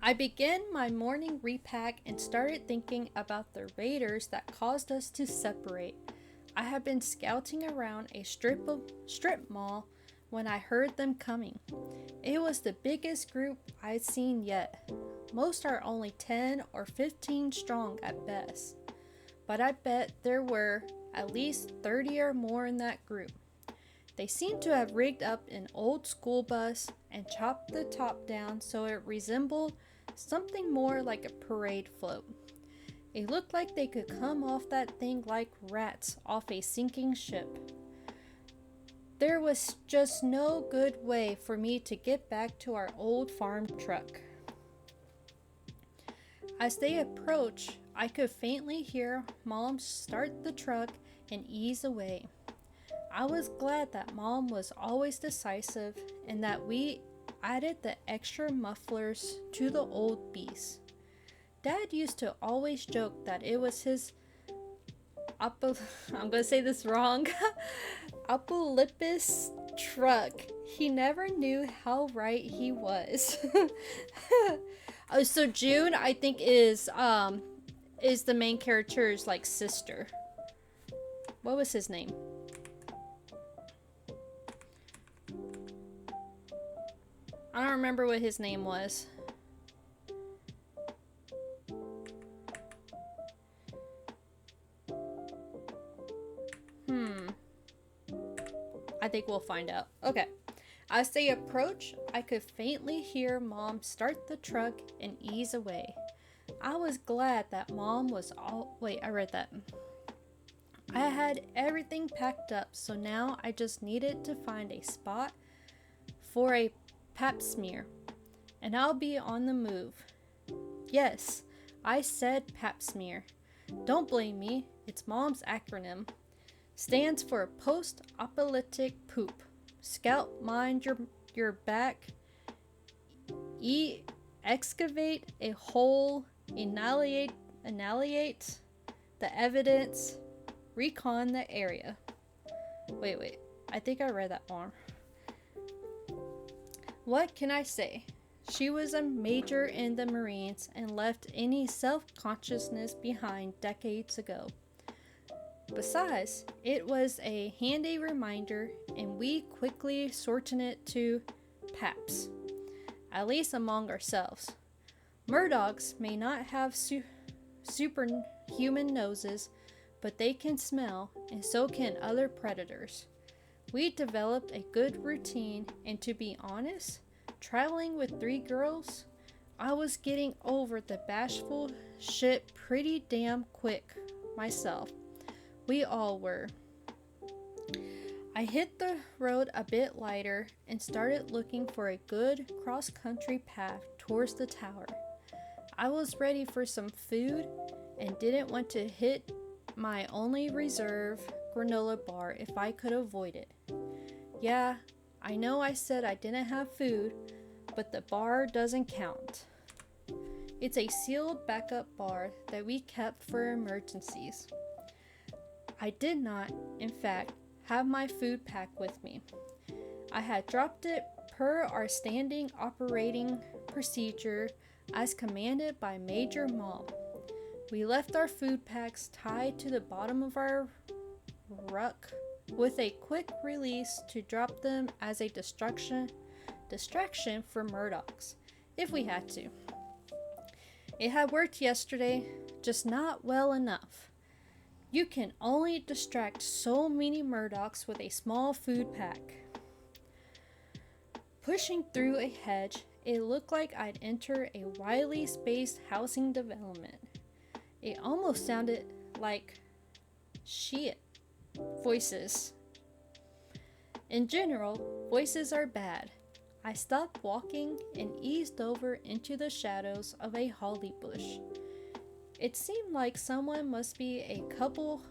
I began my morning repack and started thinking about the raiders that caused us to separate. I had been scouting around a strip mall when I heard them coming. It was the biggest group I'd seen yet. Most are only 10 or 15 strong at best, but I bet there were at least 30 or more in that group. They seemed to have rigged up an old school bus and chopped the top down so it resembled something more like a parade float. It looked like they could come off that thing like rats off a sinking ship. There was just no good way for me to get back to our old farm truck. As they approached, I could faintly hear Mom start the truck and ease away. I was glad that Mom was always decisive and that we added the extra mufflers to the old beast. Dad used to always joke that it was his I'm gonna say this wrong Apocalypse truck. He never knew how right he was. So June, I think, is the main character's like sister. What was his name? I don't remember what his name was. I think we'll find out. Okay. As they approached, I could faintly hear Mom start the truck and ease away. I was glad that Mom was all... Wait, I read that. I had everything packed up, so now I just needed to find a spot for a pap smear, and I'll be on the move. Yes, I said pap smear. Don't blame me, it's Mom's acronym. Stands for post-apocalyptic poop. Scout, mind your back. Excavate a hole. Annihilate the evidence. Recon the area. Wait. I think I read that wrong. What can I say? She was a major in the Marines and left any self-consciousness behind decades ago. Besides, it was a handy reminder, and we quickly shortened it to PAPS, at least among ourselves. Murdochs may not have superhuman noses, but they can smell, and so can other predators. We developed a good routine, and to be honest, traveling with 3 girls, I was getting over the bashful shit pretty damn quick myself. We all were. I hit the road a bit lighter and started looking for a good cross-country path towards the tower. I was ready for some food and didn't want to hit my only reserve granola bar if I could avoid it. Yeah, I know I said I didn't have food, but the bar doesn't count. It's a sealed backup bar that we kept for emergencies. I did not, in fact, have my food pack with me. I had dropped it per our standing operating procedure as commanded by Major Mom. We left our food packs tied to the bottom of our ruck with a quick release to drop them as a distraction for Murdochs, if we had to. It had worked yesterday, just not well enough. You can only distract so many Murdochs with a small food pack. Pushing through a hedge, it looked like I'd enter a widely spaced housing development. It almost sounded like shit voices. In general, voices are bad. I stopped walking and eased over into the shadows of a holly bush. It seemed like someone must be a couple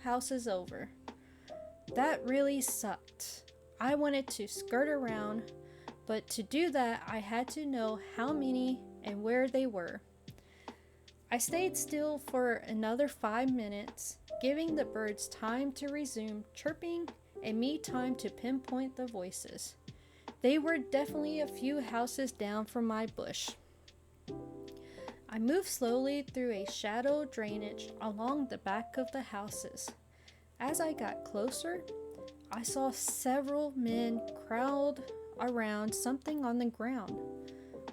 houses over. That really sucked. I wanted to skirt around, but to do that I had to know how many and where they were. I stayed still for another 5 minutes, giving the birds time to resume chirping and me time to pinpoint the voices. They were definitely a few houses down from my bush. I moved slowly through a shadow drainage along the back of the houses. As I got closer, I saw several men crowd around something on the ground.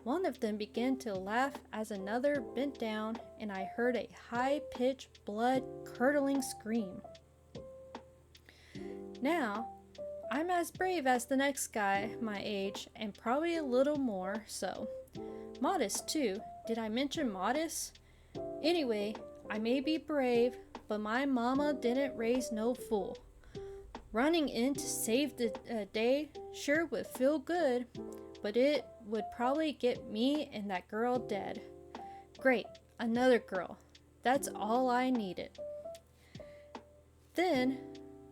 One of them began to laugh as another bent down, and I heard a high-pitched, blood-curdling scream. Now, I'm as brave as the next guy my age, and probably a little more so. Modest, too. Did I mention modest? Anyway, I may be brave, but my mama didn't raise no fool. Running in to save the day sure would feel good, but it would probably get me and that girl dead. Great, another girl. That's all I needed. Then,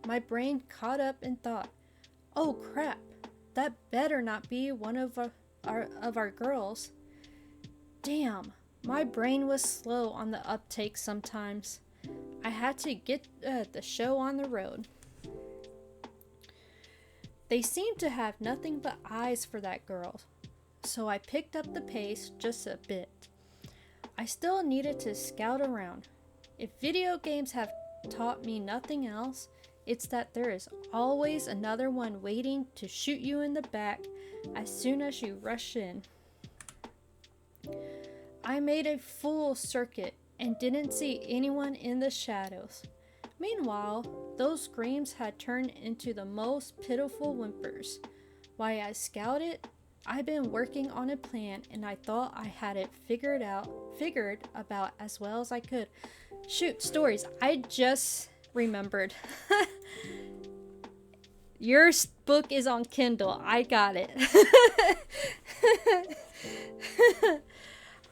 my brain caught up and thought, oh crap, that better not be one of our girls. Damn, my brain was slow on the uptake sometimes. I had to get the show on the road. They seemed to have nothing but eyes for that girl, so I picked up the pace just a bit. I still needed to scout around. If video games have taught me nothing else, it's that there is always another one waiting to shoot you in the back as soon as you rush in. I made a full circuit and didn't see anyone in the shadows. Meanwhile, those screams had turned into the most pitiful whimpers. While I scouted, I'd been working on a plan and I thought I had it figured about as well as I could. Shoot, stories. I just remembered. Your book is on Kindle. I got it.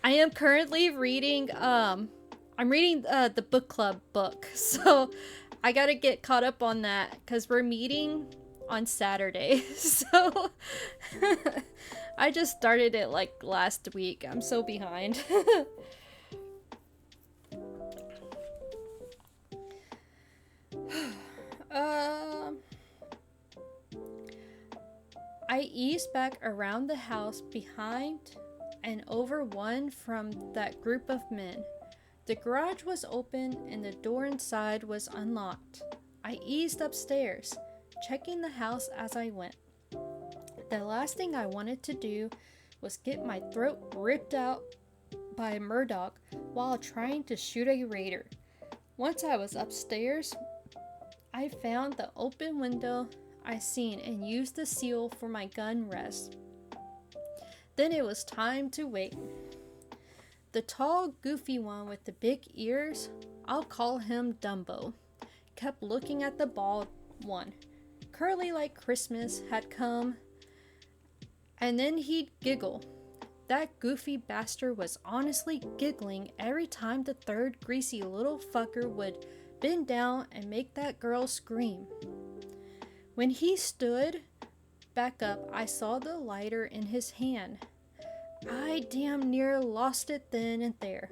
I am currently reading, I'm reading the book club book. So I gotta get caught up on that because we're meeting on Saturday. So I just started it like last week. I'm so behind. I eased back around the house behind and over one from that group of men. The garage was open and the door inside was unlocked. I eased upstairs, checking the house as I went. The last thing I wanted to do was get my throat ripped out by a Murdoch while trying to shoot a raider. Once I was upstairs, I found the open window I seen and used the seal for my gun rest. Then it was time to wait. The tall, goofy one with the big ears, I'll call him Dumbo, kept looking at the bald one. Curly like Christmas had come, and then he'd giggle. That goofy bastard was honestly giggling every time the third greasy little fucker would bend down and make that girl scream. When he stood back up, I saw the lighter in his hand. I damn near lost it then and there,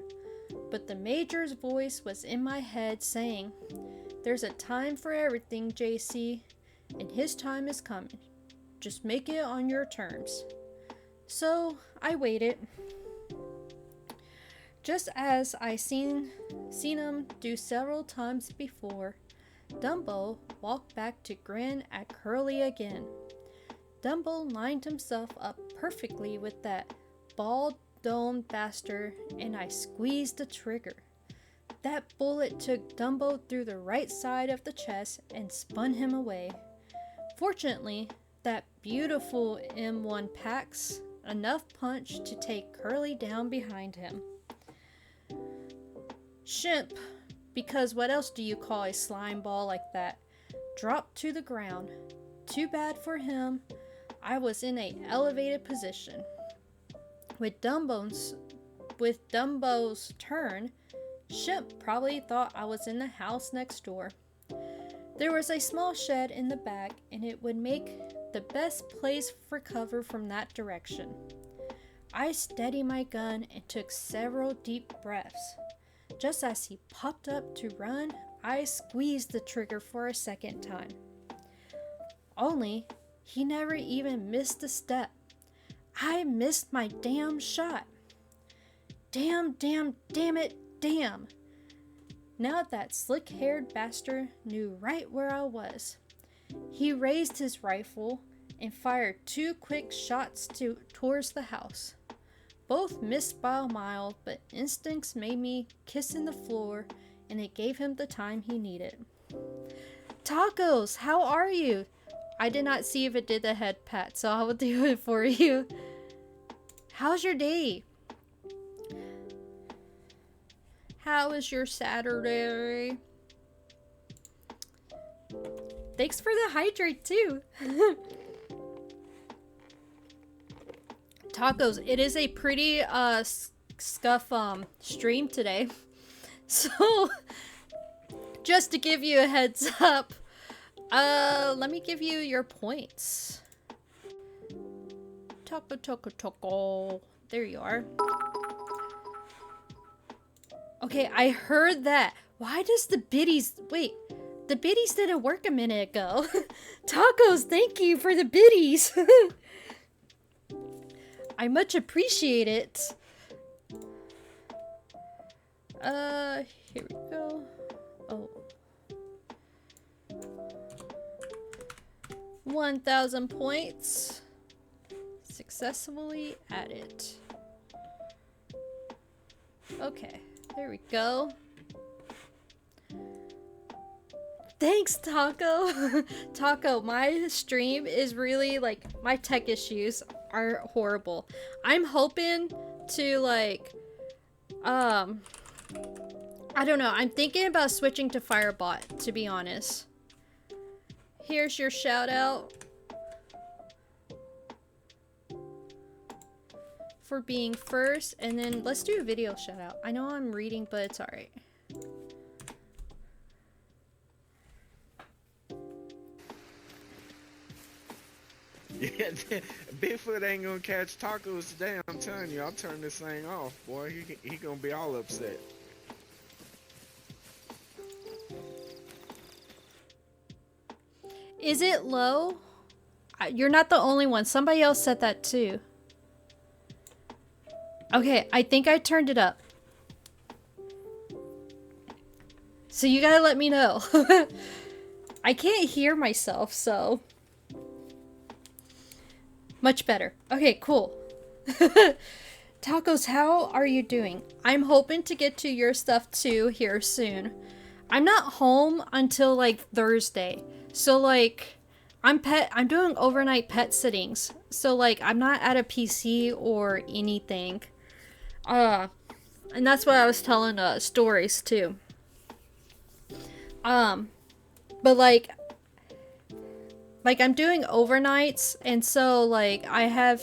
but the major's voice was in my head saying, "There's a time for everything, JC, and his time is coming. Just make it on your terms." So I waited. Just as I seen him do several times before, Dumbo walked back to grin at Curly again. Dumbo lined himself up perfectly with that bald-domed bastard, and I squeezed the trigger. That bullet took Dumbo through the right side of the chest and spun him away. Fortunately, that beautiful M1 packs enough punch to take Curly down behind him. Shimp, because what else do you call a slime ball like that, dropped to the ground. Too bad for him, I was in an elevated position. With Dumbo's turn, Shimp probably thought I was in the house next door. There was a small shed in the back, and it would make the best place for cover from that direction. I steadied my gun and took several deep breaths. Just as he popped up to run, I squeezed the trigger for a second time. Only, he never even missed a step. I missed my damn shot. Damn, damn, damn it, damn. Now that slick-haired bastard knew right where I was. He raised his rifle and fired 2 quick shots towards the house. Both missed by a mile, but instincts made me kissing the floor, and it gave him the time he needed. Tacos, how are you? I did not see if it did the head pat, so I will do it for you. How's your day? How was your Saturday? Thanks for the hydrate too. Tacos, it is a pretty scuff stream today. So just to give you a heads up, let me give you your points. Taco. There you are. Okay, I heard that. Why does the biddies... Wait, the biddies didn't work a minute ago. Tacos, thank you for the biddies. I much appreciate it. Here we go. Oh. 1,000 points. Successfully added. Okay. There we go. Thanks, Taco. Taco, my stream is really, like, my tech issues are horrible. I'm hoping to, like, I don't know. I'm thinking about switching to Firebot, to be honest. Here's your shout out for being first, and then let's do a video shout out. I know I'm reading, but it's alright. Yeah, Bigfoot ain't gonna catch tacos today. I'm telling you, I'll turn this thing off, boy. He gonna be all upset. Is it low? You're not the only one. Somebody else said that too. Okay, I think I turned it up. So you gotta let me know. I can't hear myself, so... Much better. Okay, cool. Tacos, how are you doing? I'm hoping to get to your stuff too here soon. I'm not home until like Thursday. So like I'm doing overnight pet sittings. So like I'm not at a PC or anything. And that's why I was telling stories too. But like I'm doing overnights, and so like I have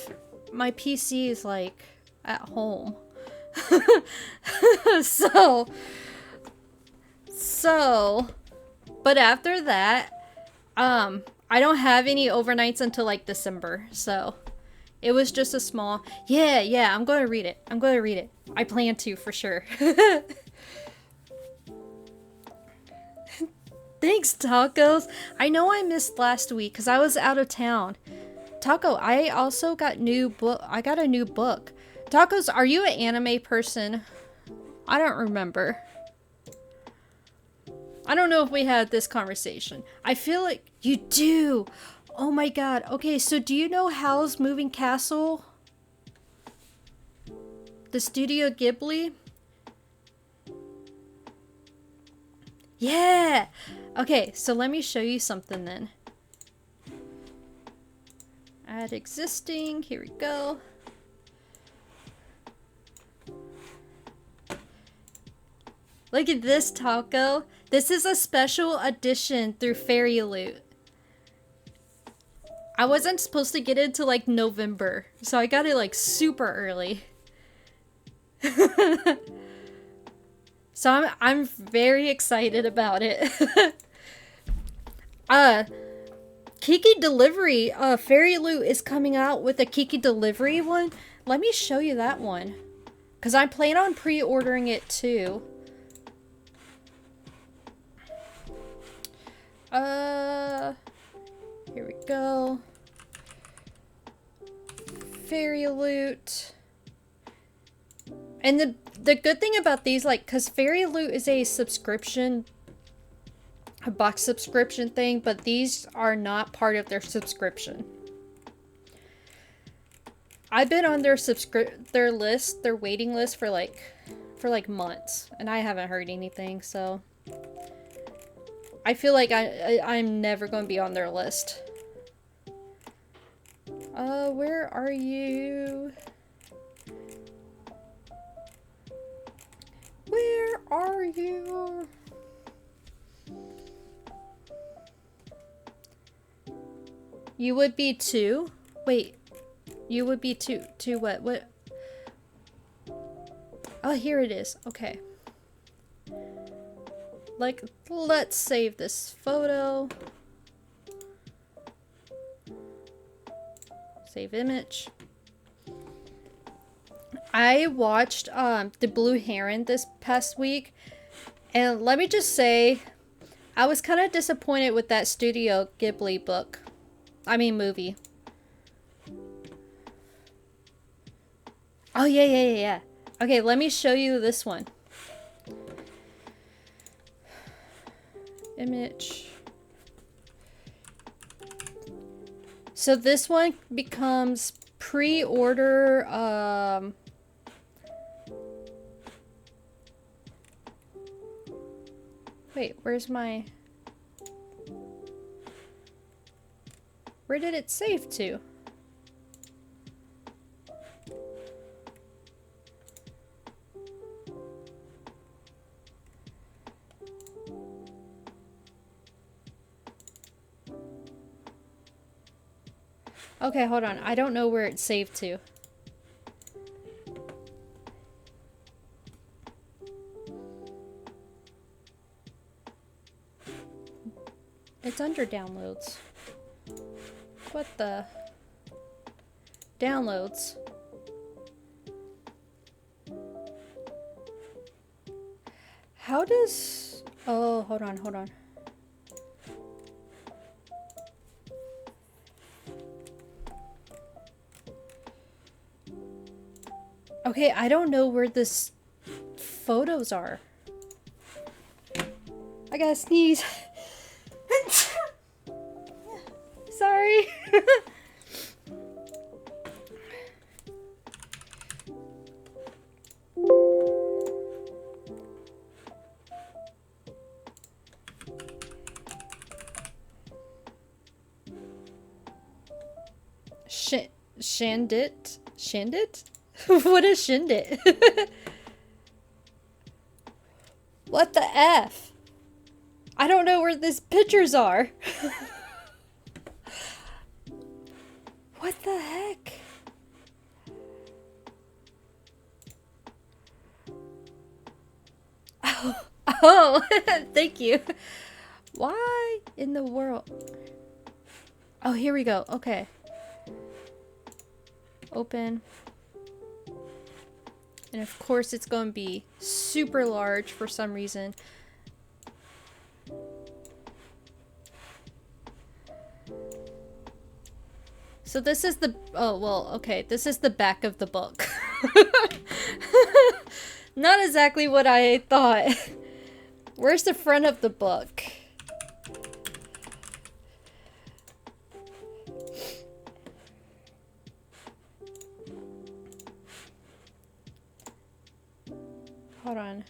my PC is like at home. so but after that I don't have any overnights until like December, so it was just a small yeah I'm going to read it. I plan to for sure. Thanks, Tacos. I know I missed last week because I was out of town. Taco, I also got I got a new book. Tacos, are you an anime person? I don't remember. I don't know if we had this conversation. I feel like you do. Oh my god. Okay, so do you know Howl's Moving Castle? The Studio Ghibli? Yeah! Okay, so let me show you something then. Add existing. Here we go. Look at this, Taco. This is a special edition through Fairy Loot. I wasn't supposed to get it until like November, so I got it like super early. So I'm very excited about it. Kiki Delivery, Fairy Loot is coming out with a Kiki Delivery one. Let me show you that one, because I plan on pre-ordering it too. Here we go. Fairy Loot. And the good thing about these, like, because Fairy Loot is a subscription, a box subscription thing, but these are not part of their subscription. I've been on their list, their waiting list for like months, and I haven't heard anything, so I feel like I'm never going to be on their list. Where are you? Where are you? You would be too? Wait. You would be two what? What? Oh, here it is. Okay. Like, let's save this photo. Save image. I watched The Blue Heron this past week, and let me just say, I was kind of disappointed with that Studio Ghibli book. I mean movie. Oh, yeah. Okay, let me show you this one. Image. So this one becomes pre-order, wait, where's my... Where did it save to? Okay, hold on. I don't know where it's saved to. It's under downloads. What the? Downloads. How does... Oh, hold on. Okay, I don't know where this photos are. I gotta sneeze. Sorry. Shandit? Shandit? What is Shindit? What the F? I don't know where these pictures are. What the heck? Oh, thank you. Why in the world? Oh, here we go. Okay. Open. And of course it's going to be super large for some reason. So this is the... Oh, well, okay. This is the back of the book. Not exactly what I thought. Where's the front of the book? Hold on.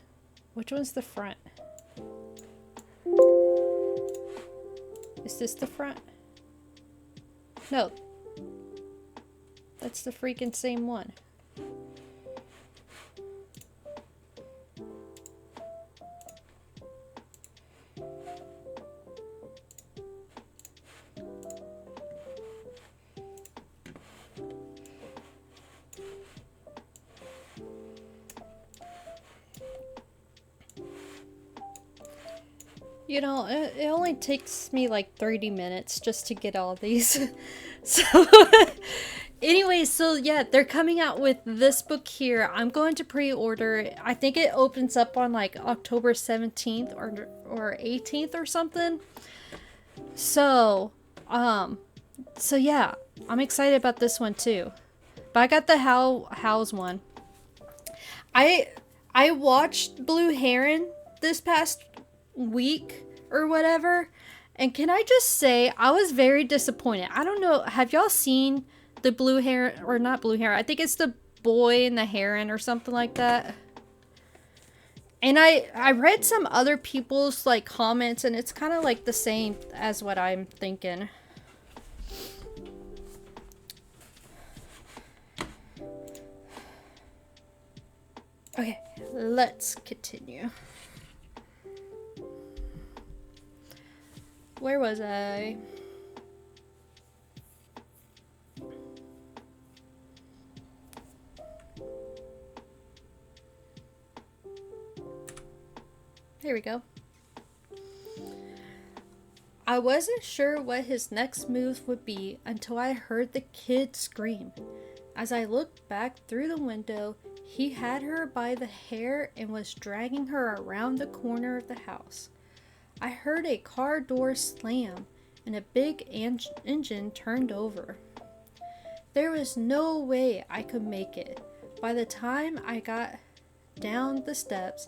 Which one's the front? Is this the front? No. That's the freaking same one. You know, it only takes me like 30 minutes just to get all these. So, anyway, so yeah, they're coming out with this book here. I'm going to pre-order. I think it opens up on like October 17th or 18th or something. So, so yeah, I'm excited about this one too. But I got the How's one. I I watched Blue Heron this past week or whatever, and can I just say I was very disappointed. I don't know, have y'all seen the Blue Heron, or not Blue Heron? I think it's the Boy and the Heron or something like that. And I read some other people's like comments, and it's kind of like the same as what I'm thinking. Okay, let's continue. Where was I? Here we go. I wasn't sure what his next move would be until I heard the kid scream. As I looked back through the window, he had her by the hair and was dragging her around the corner of the house. I heard a car door slam and a big engine turned over. There was no way I could make it. By the time I got down the steps,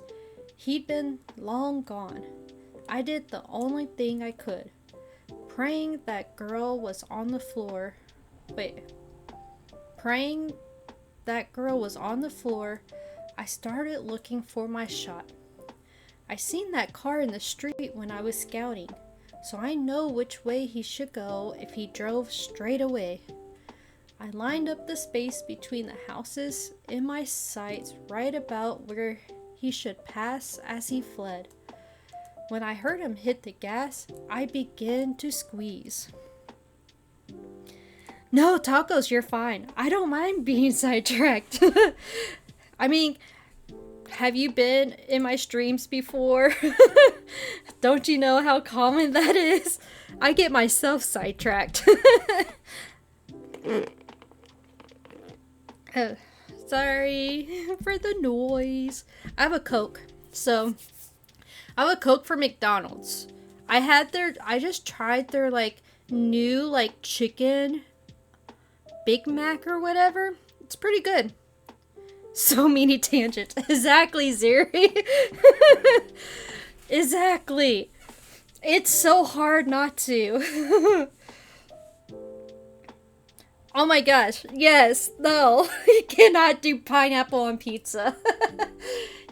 he'd been long gone. I did the only thing I could. Praying that girl was on the floor. Praying that girl was on the floor, I started looking for my shot. I seen that car in the street when I was scouting, so I know which way he should go if he drove straight away. I lined up the space between the houses in my sights right about where he should pass as he fled. When I heard him hit the gas, I began to squeeze. No, Tacos, you're fine. I don't mind being sidetracked. I mean, have you been in my streams before? Don't you know how common that is? I get myself sidetracked. Sorry for the noise. I have a Coke. So, I have a Coke for McDonald's. I just tried their like new like chicken Big Mac or whatever. It's pretty good. So many tangents. Exactly, Ziri. Exactly. It's so hard not to. Oh my gosh. Yes. No. You cannot do pineapple on pizza.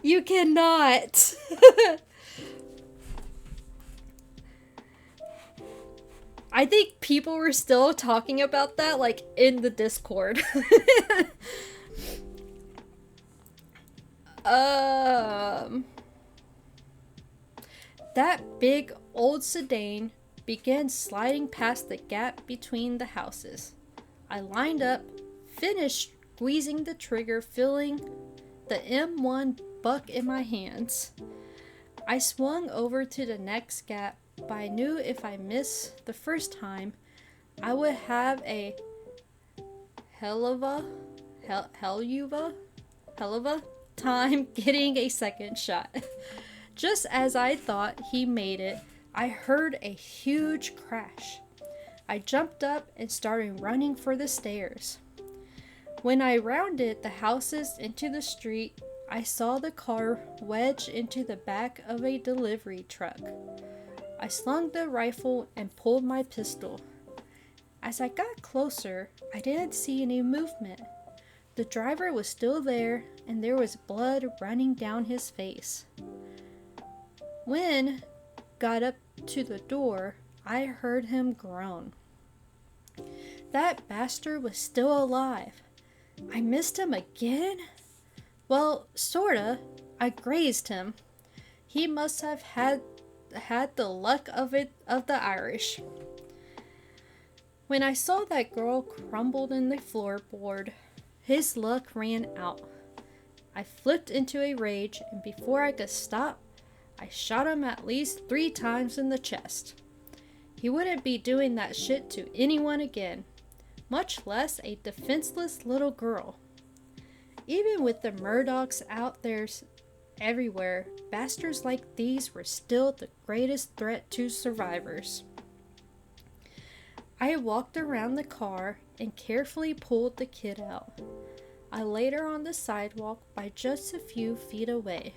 You cannot. I think people were still talking about that, like, in the Discord. That big old sedan began sliding past the gap between the houses. I lined up, finished squeezing the trigger, feeling the M1 buck in my hands. I swung over to the next gap, but I knew if I missed the first time, I would have a hell of a time getting a second shot. Just as I thought he made it, I heard a huge crash. I jumped up and started running for the stairs. When I rounded the houses into the street, I saw the car wedge into the back of a delivery truck. I slung the rifle and pulled my pistol. As I got closer, I didn't see any movement. The driver was still there, and there was blood running down his face. When got up to the door, I heard him groan. That bastard was still alive. I missed him again? Well, sorta. I grazed him. He must have had the luck of the Irish. When I saw that girl crumbled in the floorboard, his luck ran out. I flipped into a rage, and before I could stop, I shot him at least 3 times in the chest. He wouldn't be doing that shit to anyone again, much less a defenseless little girl. Even with the Murdochs out there everywhere, bastards like these were still the greatest threat to survivors. I walked around the car and carefully pulled the kid out. I laid her on the sidewalk by just a few feet away.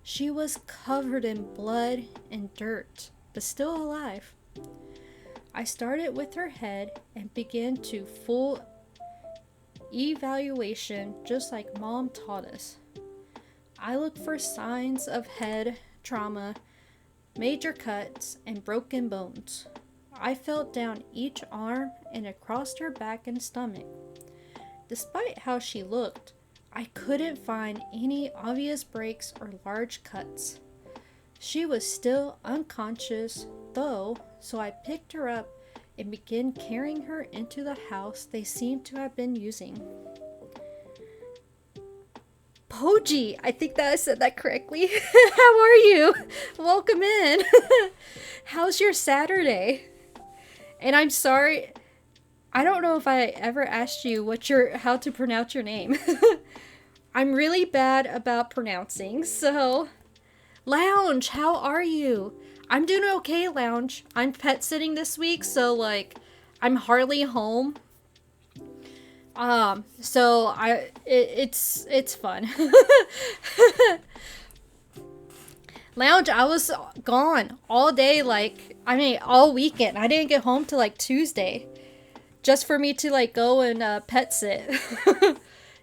She was covered in blood and dirt, but still alive. I started with her head and began to full evaluation just like Mom taught us. I looked for signs of head trauma, major cuts, and broken bones. I felt down each arm and across her back and stomach. Despite how she looked, I couldn't find any obvious breaks or large cuts. She was still unconscious, though, so I picked her up and began carrying her into the house they seemed to have been using. Poji, I think that I said that correctly. How are you? Welcome in. How's your Saturday? And I'm sorry, I don't know if I ever asked you how to pronounce your name. I'm really bad about pronouncing, so... Lounge, how are you? I'm doing okay, Lounge. I'm pet sitting this week, so, like, I'm hardly home. So it's fun. Lounge, I was gone all day, all weekend. I didn't get home till, like, Tuesday. Just for me to, like, go and, pet sit.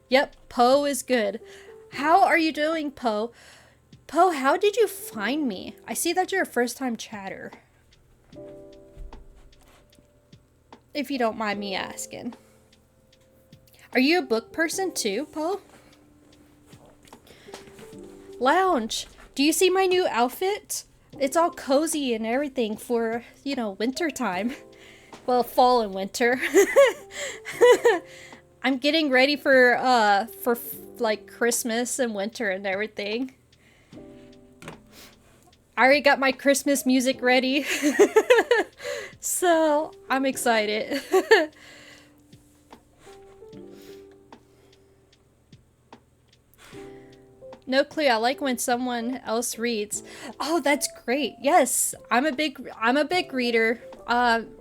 Yep, Poe is good. How are you doing, Poe? Poe, how did you find me? I see that you're a first-time chatter. If you don't mind me asking. Are you a book person too, Poe? Lounge, do you see my new outfit? It's all cozy and everything for, winter time. Well, fall and winter. I'm getting ready for Christmas and winter and everything. I already got my Christmas music ready. So, I'm excited. No clue. I like when someone else reads. Oh, that's great. Yes, I'm a big reader.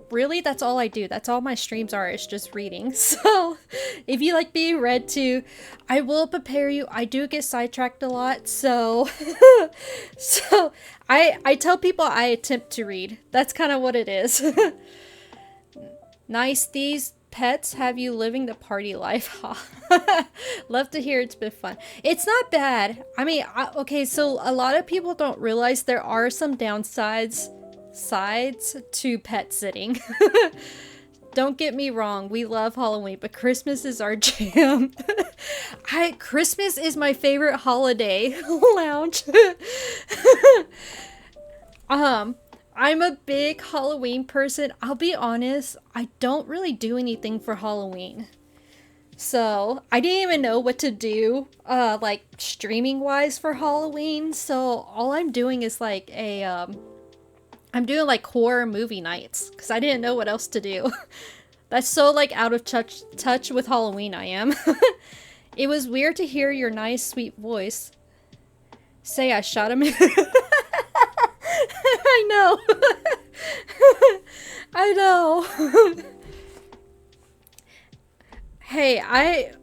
Really, that's all I do. That's all my streams are, is just reading. So, if you like being read to, I will prepare you. I do get sidetracked a lot, so so I tell people I attempt to read. That's kind of what it is. Nice. These pets have you living the party life. Love to hear it's been fun. It's not bad. I mean, okay, so a lot of people don't realize there are some sides to pet sitting. Don't get me wrong, we love Halloween, but Christmas is our jam. Christmas is my favorite holiday. Lounge. I'm a big Halloween person. I'll be honest, I don't really do anything for Halloween. So, I didn't even know what to do, streaming wise for Halloween. So, all I'm doing is I'm doing horror movie nights, because I didn't know what else to do. That's so out of touch with Halloween I am. It was weird to hear your nice, sweet voice say I shot him in. I know. I know. Hey, I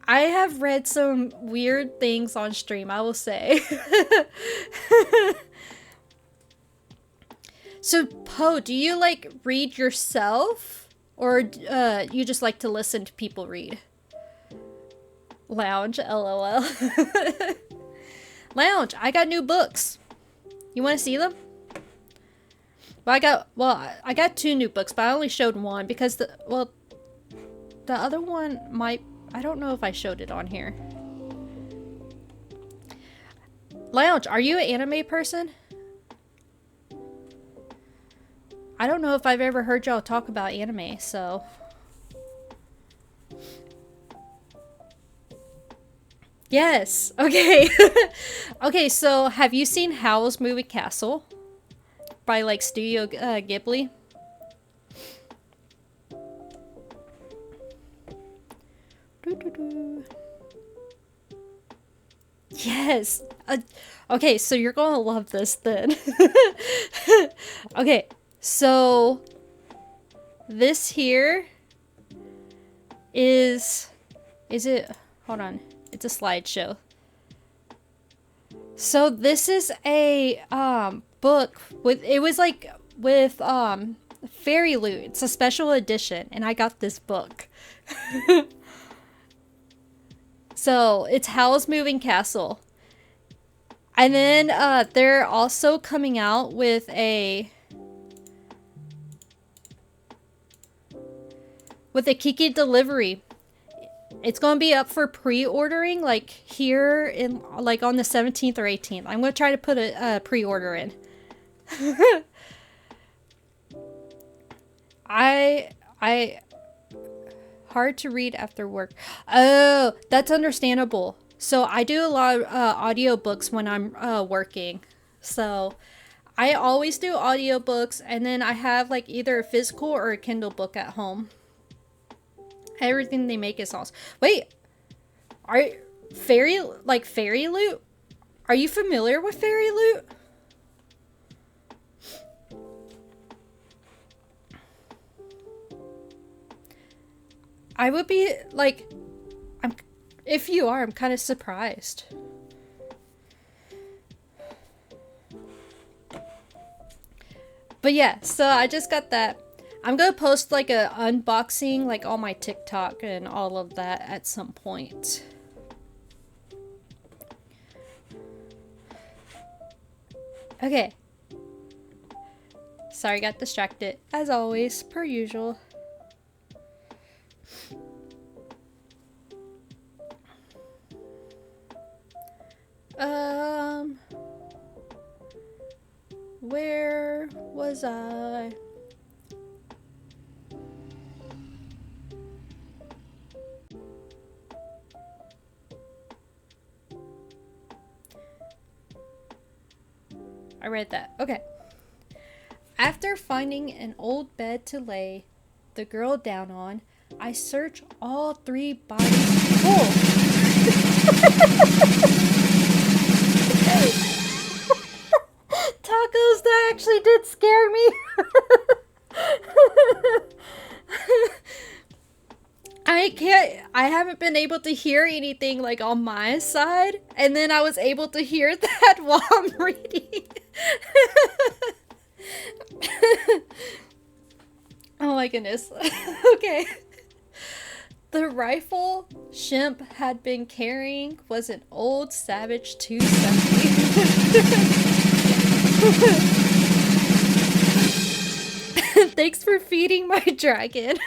have read some weird things on stream, I will say. So, Poe, do you read yourself, or you just like to listen to people read? Lounge, LOL. Lounge, I got new books. You want to see them? I got 2 new books, but I only showed one because the other one I don't know if I showed it on here. Lounge, are you an anime person? I don't know if I've ever heard y'all talk about anime, so... Yes! Okay! Okay, so have you seen Howl's Moving Castle? By, Studio Ghibli? Yes! Okay, so you're gonna love this then. Okay, so this here is Is it? Hold on. It's a slideshow. So this is a book with, it was like with fairy loot. It's a special edition, and I got this book. So it's Howl's Moving Castle. And then they're also coming out with a Kiki delivery. It's going to be up for pre-ordering like here in like on the 17th or 18th. I'm going to try to put a pre-order in. I hard to read after work. Oh, that's understandable. So I do a lot of audiobooks when I'm working. So I always do audiobooks, and then I have like either a physical or a Kindle book at home. Everything they make is awesome. Wait, fairy loot? Are you familiar with fairy loot? I would be like, if you are, I'm kind of surprised. But yeah, so I just got that. I'm gonna post like a unboxing like on my TikTok and all of that at some point. Okay. Sorry, got distracted. As always, per usual. Where was I? I read that. Okay. After finding an old bed to lay the girl down on, I search all 3 bodies. Oh! Tacos, that actually did scare me. I haven't been able to hear anything like on my side, and then I was able to hear that while I'm reading. Oh my goodness. Okay. The rifle Shemp had been carrying was an old Savage 270. Thanks for feeding my dragon.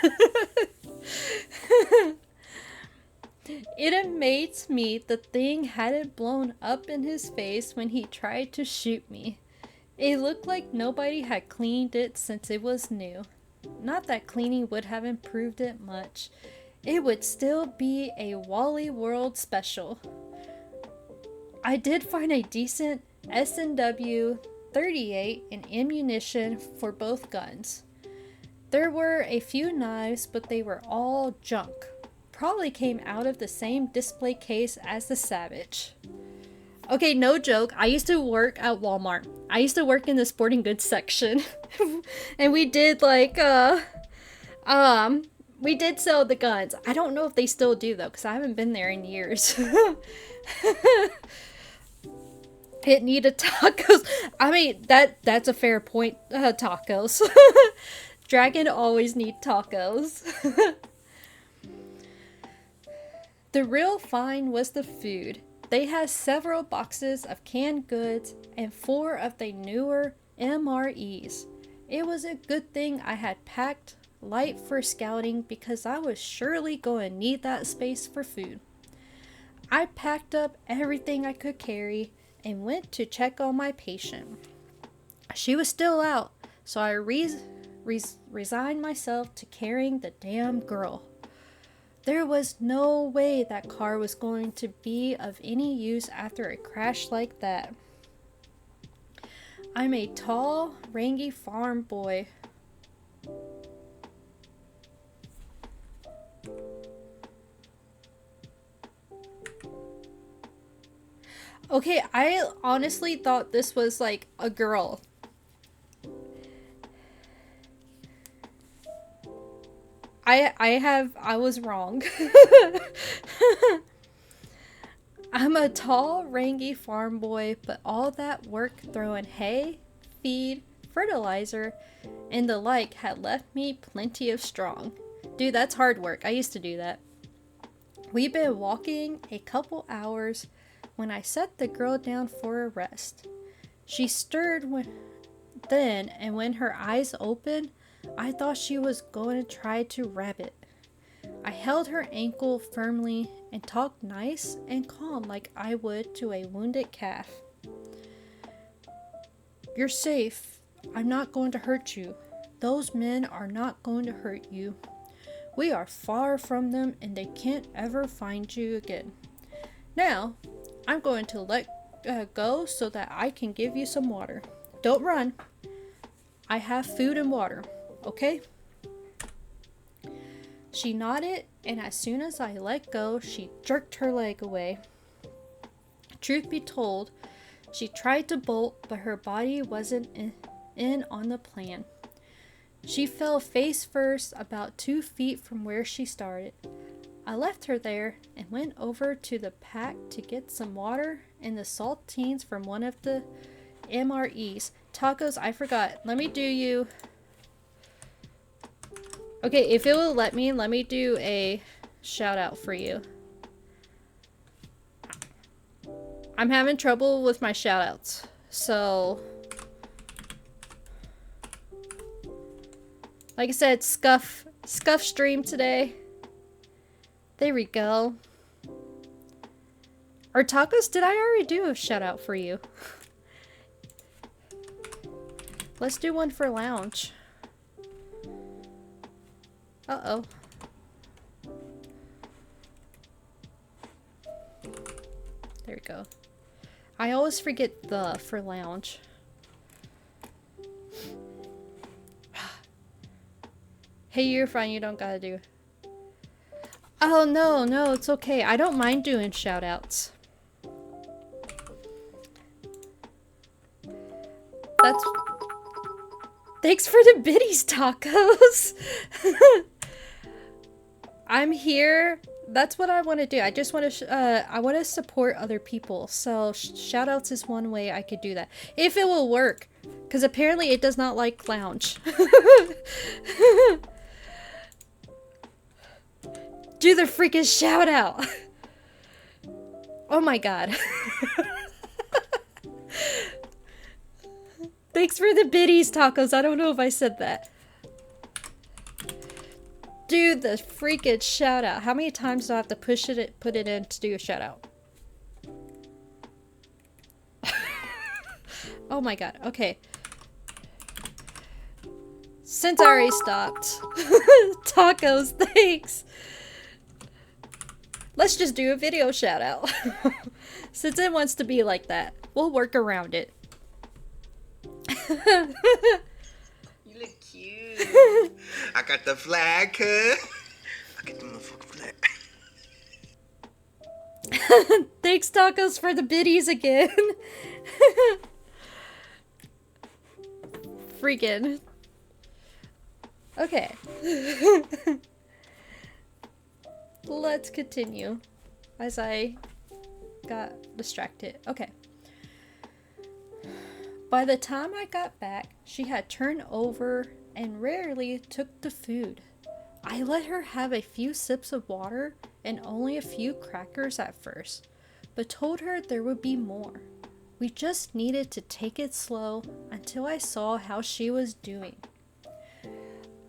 It amazed me the thing hadn't blown up in his face when he tried to shoot me. It looked like nobody had cleaned it since it was new. Not that cleaning would have improved it much. It would still be a Wally World special. I did find a decent S&W 38 and ammunition for both guns. There were a few knives, but they were all junk. Probably came out of the same display case as the Savage. Okay, no joke. I used to work at Walmart. I used to work in the sporting goods section. And we did like, we did sell the guns. I don't know if they still do though, because I haven't been there in years. It needed tacos. I mean, that's a fair point. Tacos. Dragon always need tacos. The real find was the food. They had several boxes of canned goods and 4 of the newer MREs. It was a good thing I had packed light for scouting because I was surely going to need that space for food. I packed up everything I could carry and went to check on my patient. She was still out, so I resigned myself to carrying the damn girl. There was no way that car was going to be of any use after a crash like that. I'm a tall, rangy farm boy. Okay, I honestly thought this was like a girl. I was wrong. I'm a tall, rangy farm boy, but all that work throwing hay, feed, fertilizer, and the like had left me plenty of strong. Dude, that's hard work. I used to do that. We've been walking a couple hours when I set the girl down for a rest. She stirred then, and when her eyes opened, I thought she was going to try to rabbit. I held her ankle firmly and talked nice and calm like I would to a wounded calf. You're safe. I'm not going to hurt you. Those men are not going to hurt you. We are far from them and they can't ever find you again. Now, I'm going to let go so that I can give you some water. Don't run. I have food and water, okay? She nodded, and as soon as I let go, she jerked her leg away. Truth be told, she tried to bolt, but her body wasn't in on the plan. She fell face first about 2 feet from where she started. I left her there and went over to the pack to get some water and the saltines from one of the MREs. Tacos, I forgot. Let me do you. Okay, if it will let me do a shout out for you. I'm having trouble with my shout outs. So, like I said, scuff stream today. There we go. Or Tacos, did I already do a shout out for you? Let's do one for Lounge. Uh-oh. There we go. I always forget the for Lounge. Hey, you're fine. You don't gotta do. Oh, no, it's okay. I don't mind doing shout-outs. That's... Thanks for the biddies, Tacos! I'm here. That's what I want to do. I just want to, I want to support other people. So, shout-outs is one way I could do that. If it will work. Because apparently it does not like Lounge. Do the freaking shout out. Oh my god. Thanks for the biddies, Tacos. I don't know if I said that. Do the freaking shout out. How many times do I have to put it in to do a shout out? Oh my god. Okay. Since I already stopped. Tacos, thanks. Let's just do a video shout out. Since it wants to be like that, we'll work around it. You look cute. I got the flag, cuz. I got the motherfucking flag. Thanks, Tacos, for the biddies again. Freaking. Okay. Let's continue as I got distracted. Okay. By the time I got back, she had turned over and rarely took the food. I let her have a few sips of water and only a few crackers at first, but told her there would be more. We just needed to take it slow until I saw how she was doing.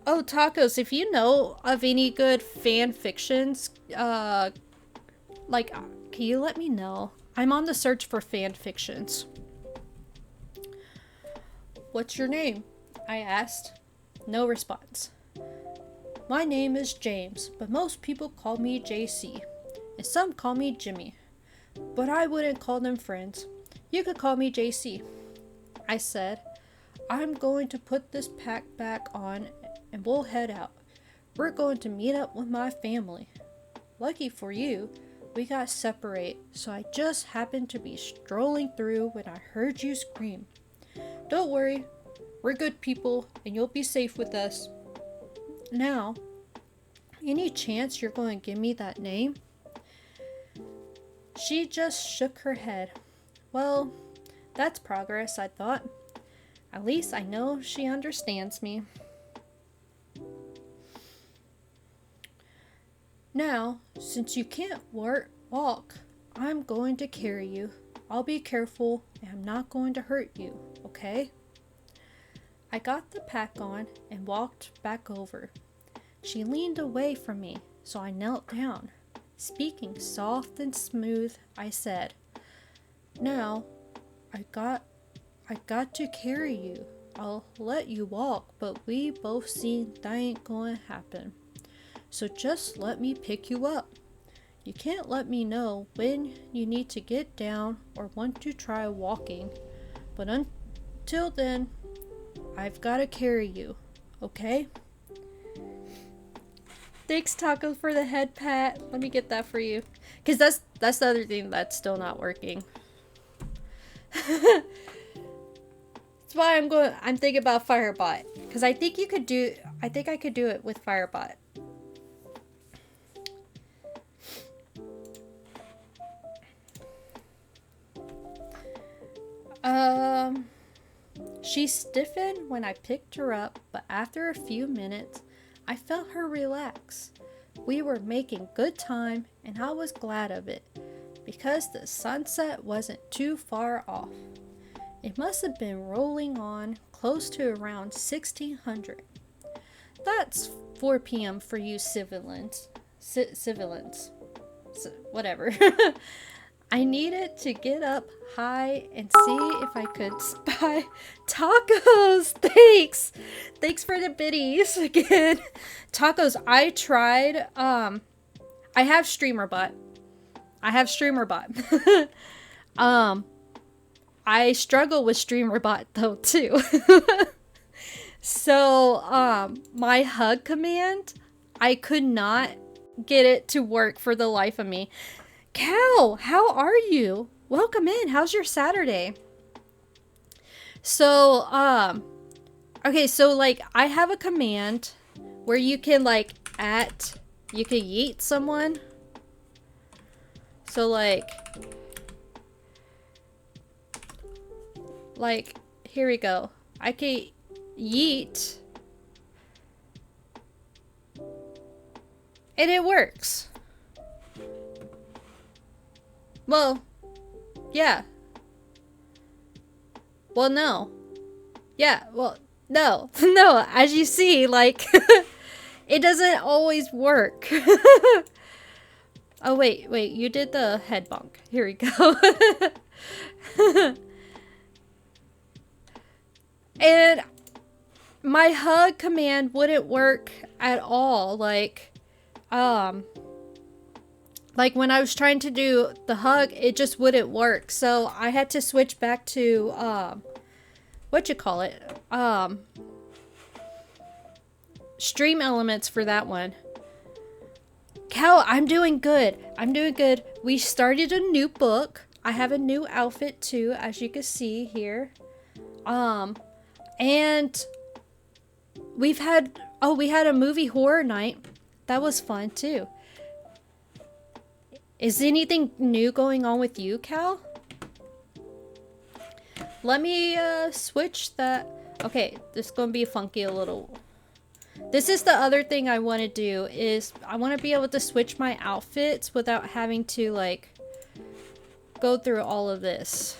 Oh, Tacos, if you know of any good fan fictions, can you let me know? I'm on the search for fan fictions. What's your name? I asked. No response. My name is James, but most people call me JC, and some call me Jimmy. But I wouldn't call them friends. You could call me JC. I said, I'm going to put this pack back on and we'll head out. We're going to meet up with my family. Lucky for you, we got separate, so I just happened to be strolling through when I heard you scream. Don't worry, we're good people and you'll be safe with us. Now, Any chance you're going to give me that name? She just shook her head. Well, that's progress, I thought. At least I know she understands me. Now, since you can't walk, I'm going to carry you. I'll be careful and I'm not going to hurt you, okay? I got the pack on and walked back over. She leaned away from me, so I knelt down. Speaking soft and smooth, I said, "Now, I got to carry you. I'll let you walk, but we both see that ain't gonna happen. So just let me pick you up. You can't let me know when you need to get down or want to try walking. But until then, I've got to carry you, okay?" Thanks, Taco, for the head pat. Let me get that for you. Because that's the other thing that's still not working. That's why I'm thinking about Firebot. Because I think I could do it with Firebot. She stiffened when I picked her up, but after a few minutes, I felt her relax. We were making good time, and I was glad of it, because the sunset wasn't too far off. It must have been rolling on close to around 1600. That's 4 p.m. for you civilians. Whatever. I needed to get up high and see if I could spy tacos. Thanks for the biddies again. Tacos, I tried. I have StreamerBot. I struggle with StreamerBot though too. So my hug command, I could not get it to work for the life of me. Cal, how are you? Welcome in. How's your Saturday? So, okay, so like I have a command where you can you can yeet someone. So like here we go. I can yeet. And it works. Well, yeah. Well, no. Yeah, well, no. No, as you see, like, it doesn't always work. Oh, wait, you did the head bonk. Here we go. And my hug command wouldn't work at all. Like when I was trying to do the hug, it just wouldn't work. So I had to switch back to, Stream Elements for that one. Cal, I'm doing good. We started a new book. I have a new outfit too, as you can see here. And we had a movie horror night. That was fun too. Is anything new going on with you, Cal? Let me switch that. Okay, this is going to be funky a little. This is the other thing I want to do is I want to be able to switch my outfits without having to like go through all of this.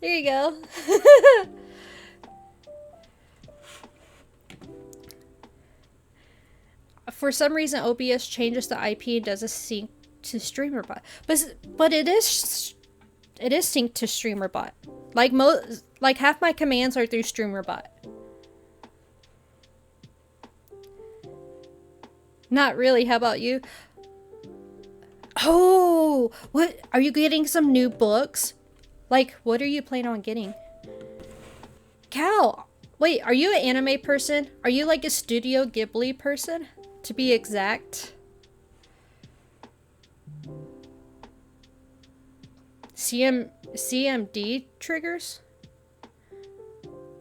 There you go. For some reason, OBS changes the IP and doesn't sync to StreamerBot, but it is synced to StreamerBot. Like half my commands are through StreamerBot. Not really. How about you? Oh, what are you getting? Some new books? Like, what are you planning on getting? Cal, wait, are you an anime person? Are you like a Studio Ghibli person? To be exact. CMD triggers?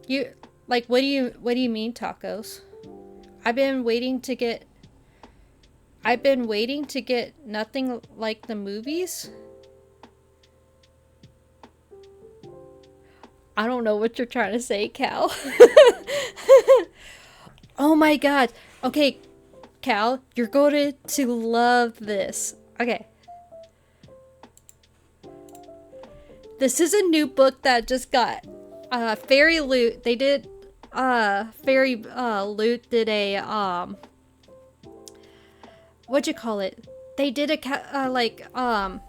You like what do you mean, tacos? I've been waiting to get Nothing Like the Movies. I don't know what you're trying to say, Cal. Oh my god. Okay, Cal, you're going to love this. Okay. This is a new book that just got Fairy Loot. They did Fairy Loot did a what'd you call it? They did a I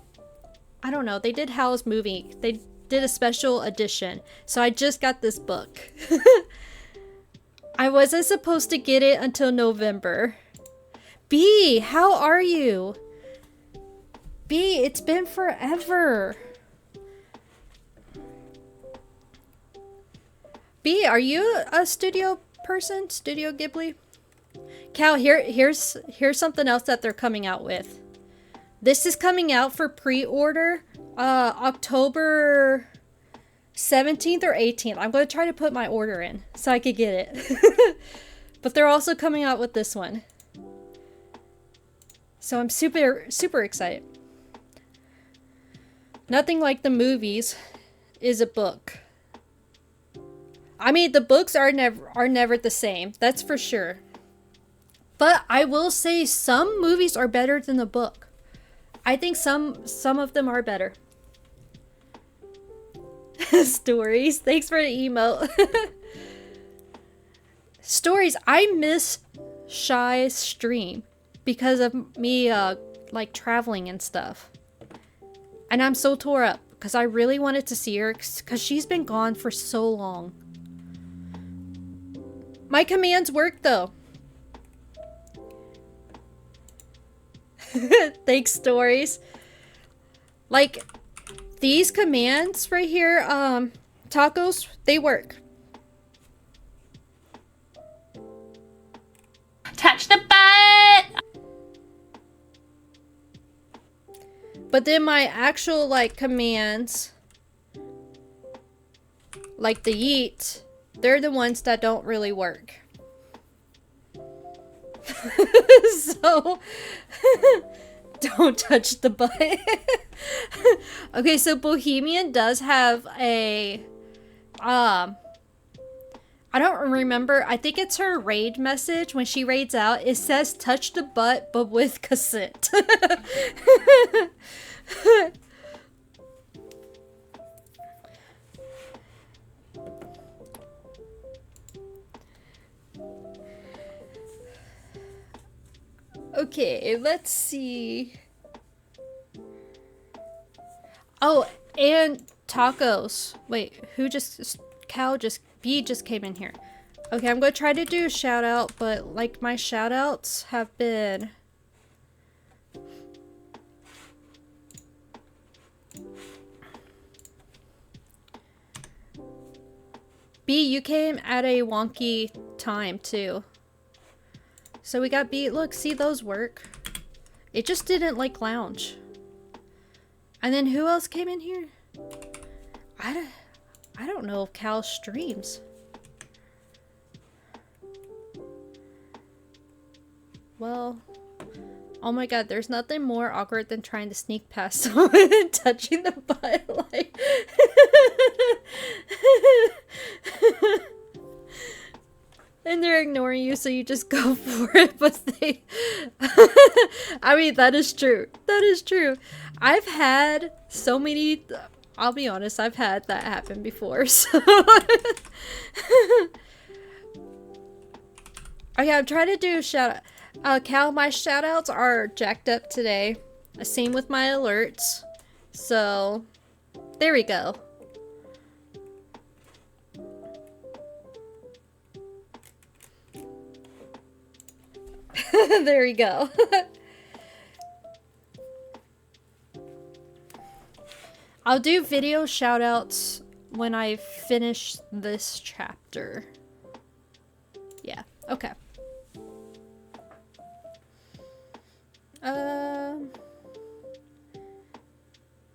don't know. They did Howl's Movie. They did a special edition. So I just got this book. I wasn't supposed to get it until November. B, how are you? B, it's been forever. B, are you a studio person? Studio Ghibli? Cal, here's something else that they're coming out with. This is coming out for pre-order October 17th or 18th. I'm going to try to put my order in so I could get it. But they're also coming out with this one. So I'm super excited. Nothing Like the Movies is a book. I mean, the books are never the same. That's for sure. But I will say some movies are better than the book. I think some of them are better. Stories. Thanks for the emote. Stories. I miss Shy's stream because of me like traveling and stuff. And I'm so tore up because I really wanted to see her because she's been gone for so long. My commands work though. Thanks, Stories. Like, these commands right here, tacos, they work. Touch the butt! But then my actual, like, commands, like the yeet, they're the ones that don't really work. So, don't touch the butt. Okay, so Bohemian does have a, I don't remember. I think it's her raid message. When she raids out, it says touch the butt, but with cassette. Okay, let's see. Oh, and tacos. Wait, B just came in here. Okay, I'm going to try to do a shout out, but like my shout outs have been... B, you came at a wonky time too. So we got B. Look, see, those work. It just didn't like lounge. And then who else came in here? I don't know if Cal streams. Well, oh my god, there's nothing more awkward than trying to sneak past someone and touching the butt. Like, and they're ignoring you, so you just go for it, but they... I mean, that is true. That is true. I've had so many... I'll be honest, I've had that happen before, so... Okay, I'm trying to do a shout out. Cal, my shout outs are jacked up today. Same with my alerts. So, there we go. There we go. I'll do video shoutouts when I finish this chapter. Yeah, okay.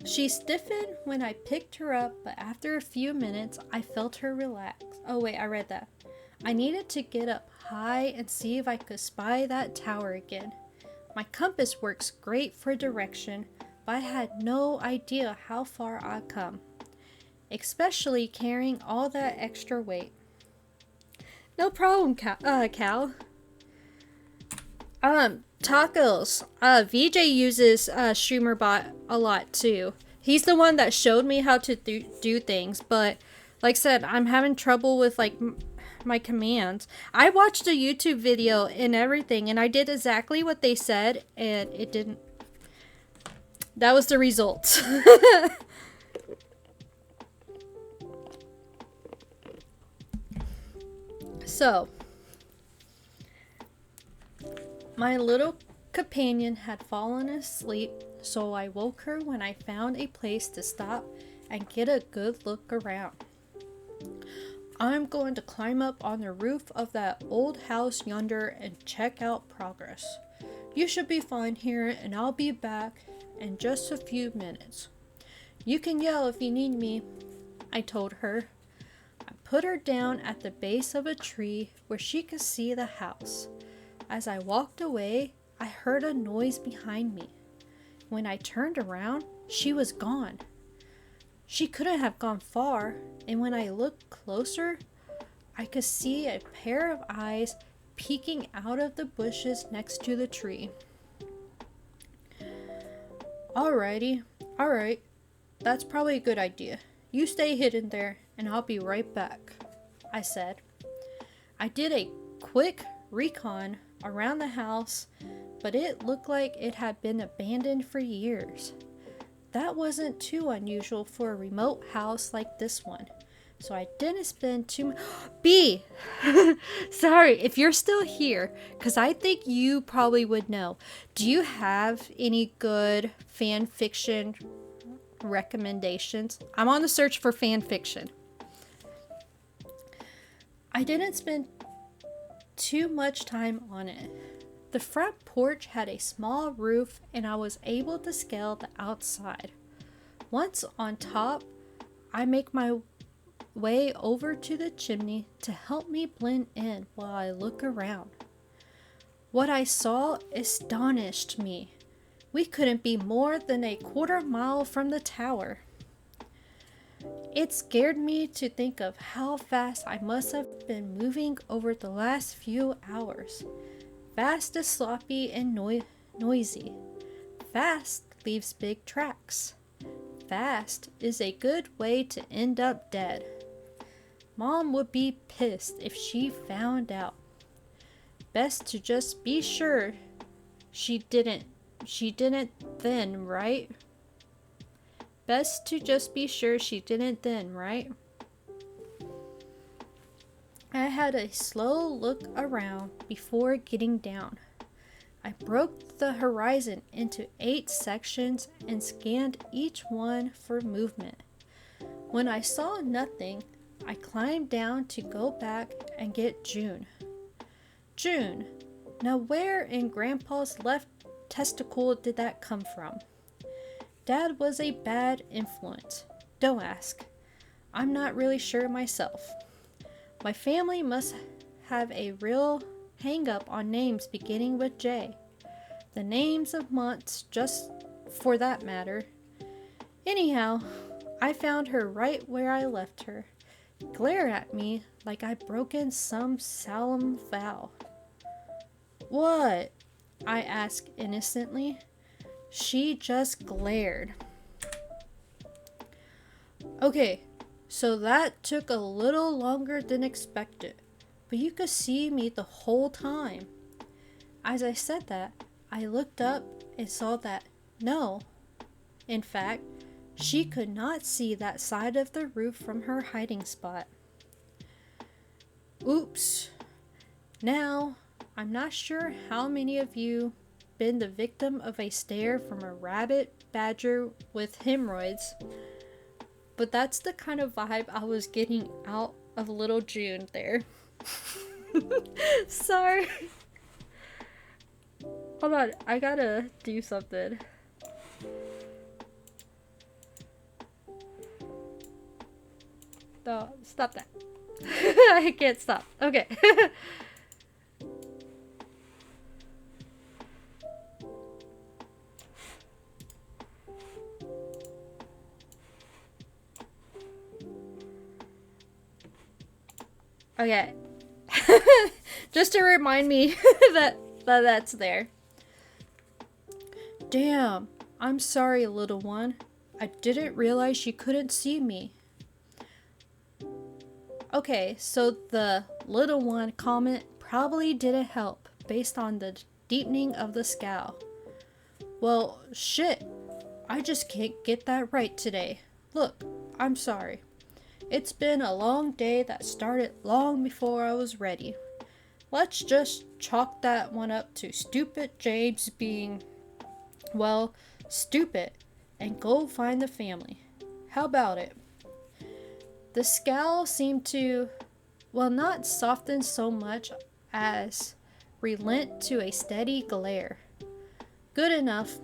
She stiffened when I picked her up, but after a few minutes, I felt her relax. Oh wait, I read that. I needed to get up high and see if I could spy that tower again. My compass works great for direction, but I had no idea how far I'd come, especially carrying all that extra weight. No problem, Cal. Tacos. VJ uses StreamerBot a lot too. He's the one that showed me how to do things, but like I said, I'm having trouble with like my commands. I watched a YouTube video and everything, and I did exactly what they said, and it didn't. That was the result. So, my little companion had fallen asleep, so I woke her when I found a place to stop and get a good look around. I'm going to climb up on the roof of that old house yonder and check out progress. You should be fine here, and I'll be back in just a few minutes. You can yell if you need me, I told her. I put her down at the base of a tree where she could see the house. As I walked away, I heard a noise behind me. When I turned around, she was gone. She couldn't have gone far, and when I looked closer, I could see a pair of eyes peeking out of the bushes next to the tree. Alright, that's probably a good idea. You stay hidden there, and I'll be right back, I said. I did a quick recon around the house, but it looked like it had been abandoned for years. That wasn't too unusual for a remote house like this one, so I didn't spend too much. B! Sorry, if you're still here, because I think you probably would know. Do you have any good fan fiction recommendations? I'm on the search for fan fiction. I didn't spend too much time on it. The front porch had a small roof, and I was able to scale the outside. Once on top, I make my way over to the chimney to help me blend in while I look around. What I saw astonished me. We couldn't be more than a quarter mile from the tower. It scared me to think of how fast I must have been moving over the last few hours. Fast is sloppy and noisy. Fast leaves big tracks. Fast is a good way to end up dead. Mom would be pissed if she found out. Best to just be sure she didn't then, right? Best to just be sure she didn't then, right? I had a slow look around before getting down. I broke the horizon into 8 sections and scanned each one for movement. When I saw nothing, I climbed down to go back and get June. June, now where in Grandpa's left testicle did that come from? Dad was a bad influence. Don't ask. I'm not really sure myself. My family must have a real hang-up on names beginning with J. The names of months, just for that matter. Anyhow, I found her right where I left her. Glare at me like I'd broken some solemn vow. What? I asked innocently. She just glared. Okay, so that took a little longer than expected, but you could see me the whole time. As I said that, I looked up and saw that no, in fact, she could not see that side of the roof from her hiding spot. Oops. Now, I'm not sure how many of you been the victim of a stare from a rabbit badger with hemorrhoids, but that's the kind of vibe I was getting out of little June there. Sorry. Hold on, I gotta do something. No, stop that. I can't stop. Okay. Okay. Just to remind me that's there. Damn. I'm sorry, little one. I didn't realize you couldn't see me. Okay, so the little one comment probably didn't help based on the deepening of the scowl. Well, shit. I just can't get that right today. Look, I'm sorry. It's been a long day that started long before I was ready. Let's just chalk that one up to stupid James being, well, stupid, and go find the family. How about it? The scowl seemed to, well, not soften so much as relent to a steady glare. Good enough.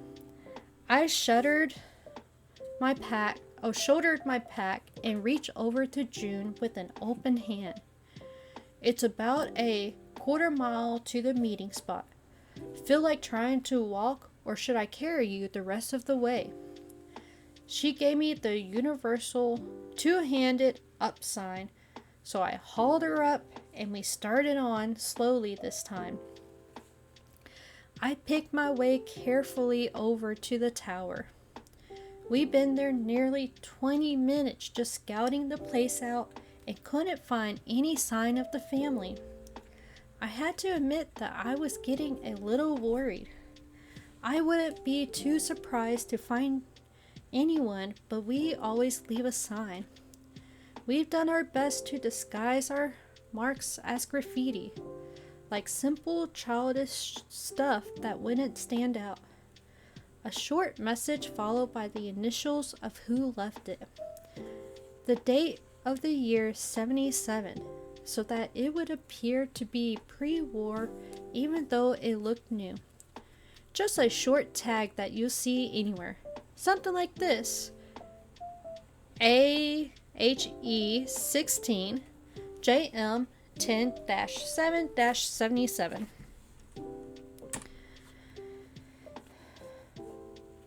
I shouldered my pack and reached over to June with an open hand. It's about a quarter mile to the meeting spot. Feel like trying to walk, or should I carry you the rest of the way? She gave me the universal two-handed up sign, so I hauled her up and we started on slowly this time. I picked my way carefully over to the tower. We'd been there nearly 20 minutes just scouting the place out and couldn't find any sign of the family. I had to admit that I was getting a little worried. I wouldn't be too surprised to find anyone, but we always leave a sign. We've done our best to disguise our marks as graffiti, like simple childish stuff that wouldn't stand out. A short message followed by the initials of who left it. The date of the year 77, so that it would appear to be pre-war even though it looked new. Just a short tag that you'll see anywhere. Something like this. AHE16 JM 10-7-77.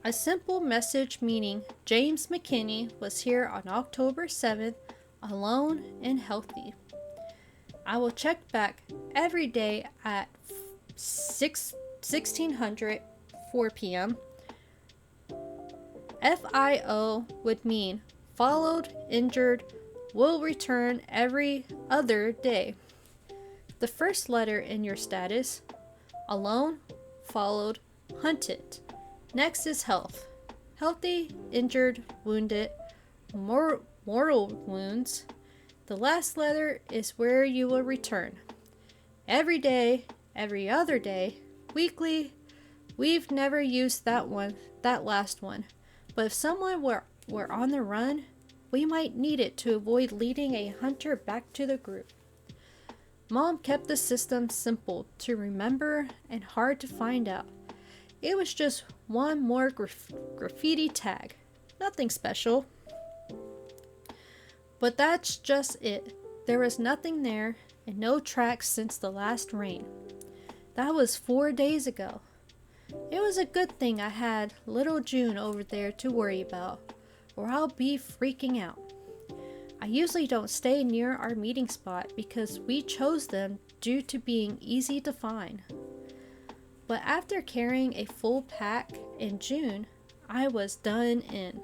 A simple message meaning James McKinney was here on October 7th, alone and healthy. I will check back every day at 1600 4 p.m. FIO would mean followed, injured, will return every other day. The first letter in your status, alone, followed, hunted. Next is health. Healthy, injured, wounded, mortal wounds. The last letter is where you will return. Every day, every other day, weekly. We've never used that last one. But if someone were on the run, we might need it to avoid leading a hunter back to the group. Mom kept the system simple to remember and hard to find out. It was just one more graffiti tag. Nothing special. But that's just it. There was nothing there and no tracks since the last rain. That was 4 days ago. It was a good thing I had little June over there to worry about, or I'll be freaking out. I usually don't stay near our meeting spot because we chose them due to being easy to find. But after carrying a full pack in June, I was done in.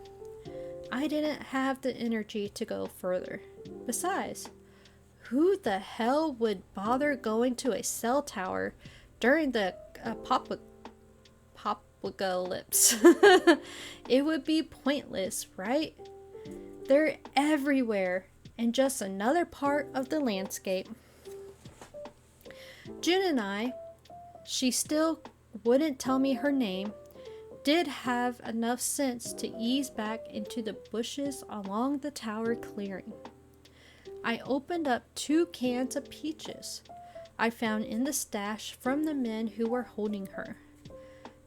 I didn't have the energy to go further. Besides, who the hell would bother going to a cell tower during the apocalypse? It would be pointless, right? They're everywhere and just another part of the landscape. June and I, she still wouldn't tell me her name, did have enough sense to ease back into the bushes along the tower clearing. I opened up 2 cans of peaches I found in the stash from the men who were holding her.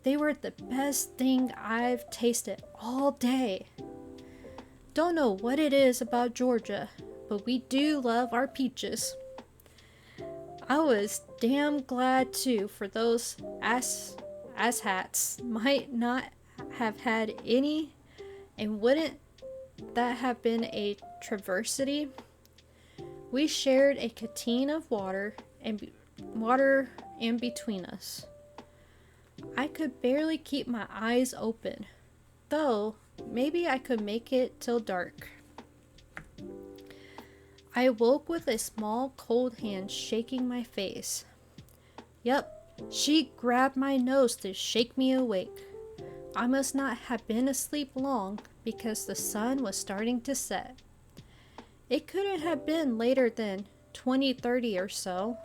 They were the best thing I've tasted all day. Don't know what it is about Georgia, but we do love our peaches. I was damn glad too, for those asshats might not have had any, and wouldn't that have been a travesty? We shared a canteen of water in between us. I could barely keep my eyes open, though maybe I could make it till dark. I awoke with a small cold hand shaking my face. Yup, she grabbed my nose to shake me awake. I must not have been asleep long because the sun was starting to set. It couldn't have been later than 20:30 or so.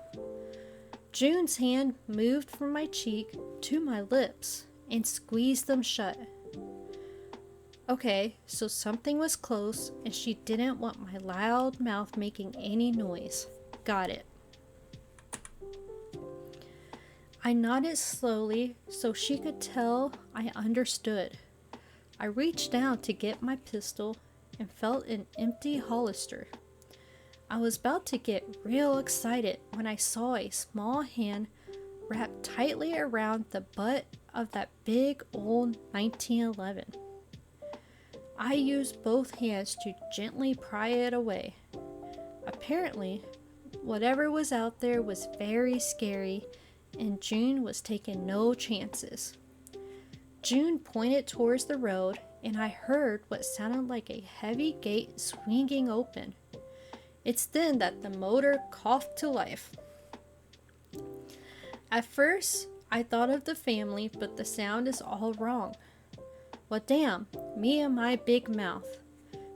June's hand moved from my cheek to my lips and squeezed them shut. Okay, so something was close and she didn't want my loud mouth making any noise. Got it. I nodded slowly so she could tell I understood. I reached down to get my pistol and felt an empty holster. I was about to get real excited when I saw a small hand wrapped tightly around the butt of that big old 1911. I used both hands to gently pry it away. Apparently, whatever was out there was very scary, and June was taking no chances. June pointed towards the road, and I heard what sounded like a heavy gate swinging open. It's then that the motor coughed to life. At first, I thought of the family, but the sound is all wrong. Well, damn, me and my big mouth.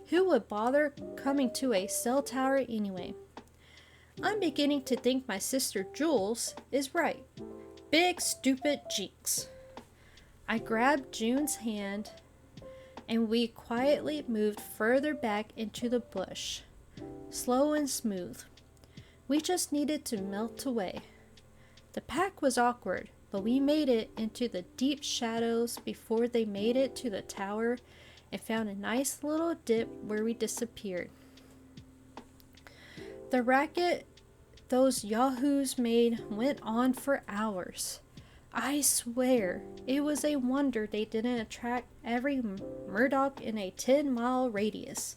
Who would bother coming to a cell tower anyway? I'm beginning to think my sister Jules is right. Big stupid cheeks. I grabbed June's hand and we quietly moved further back into the bush. Slow and smooth. We just needed to melt away. The pack was awkward, but we made it into the deep shadows before they made it to the tower and found a nice little dip where we disappeared. The racket those yahoos made went on for hours. I swear, it was a wonder they didn't attract every Murdoch in a 10-mile radius.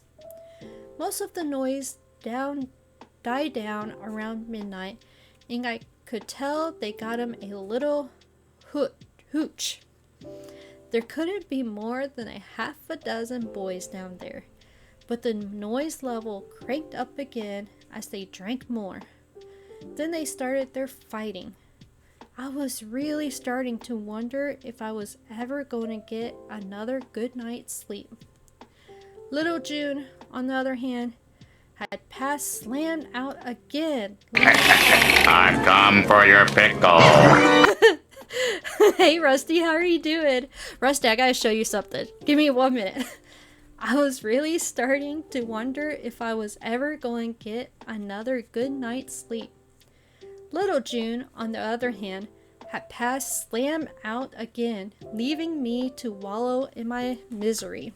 Most of the noise died down around midnight, and I could tell they got him a little hooch. There couldn't be more than a half a dozen boys down there, but the noise level cranked up again as they drank more. Then they started their fighting. I was really starting to wonder if I was ever going to get another good night's sleep. Little June, on the other hand, had passed slammed out again. I come for your pickle. Hey Rusty, how are you doing? Rusty, I gotta show you something. Give me 1 minute. I was really starting to wonder if I was ever going to get another good night's sleep. Little June, on the other hand, had passed slam out again, leaving me to wallow in my misery.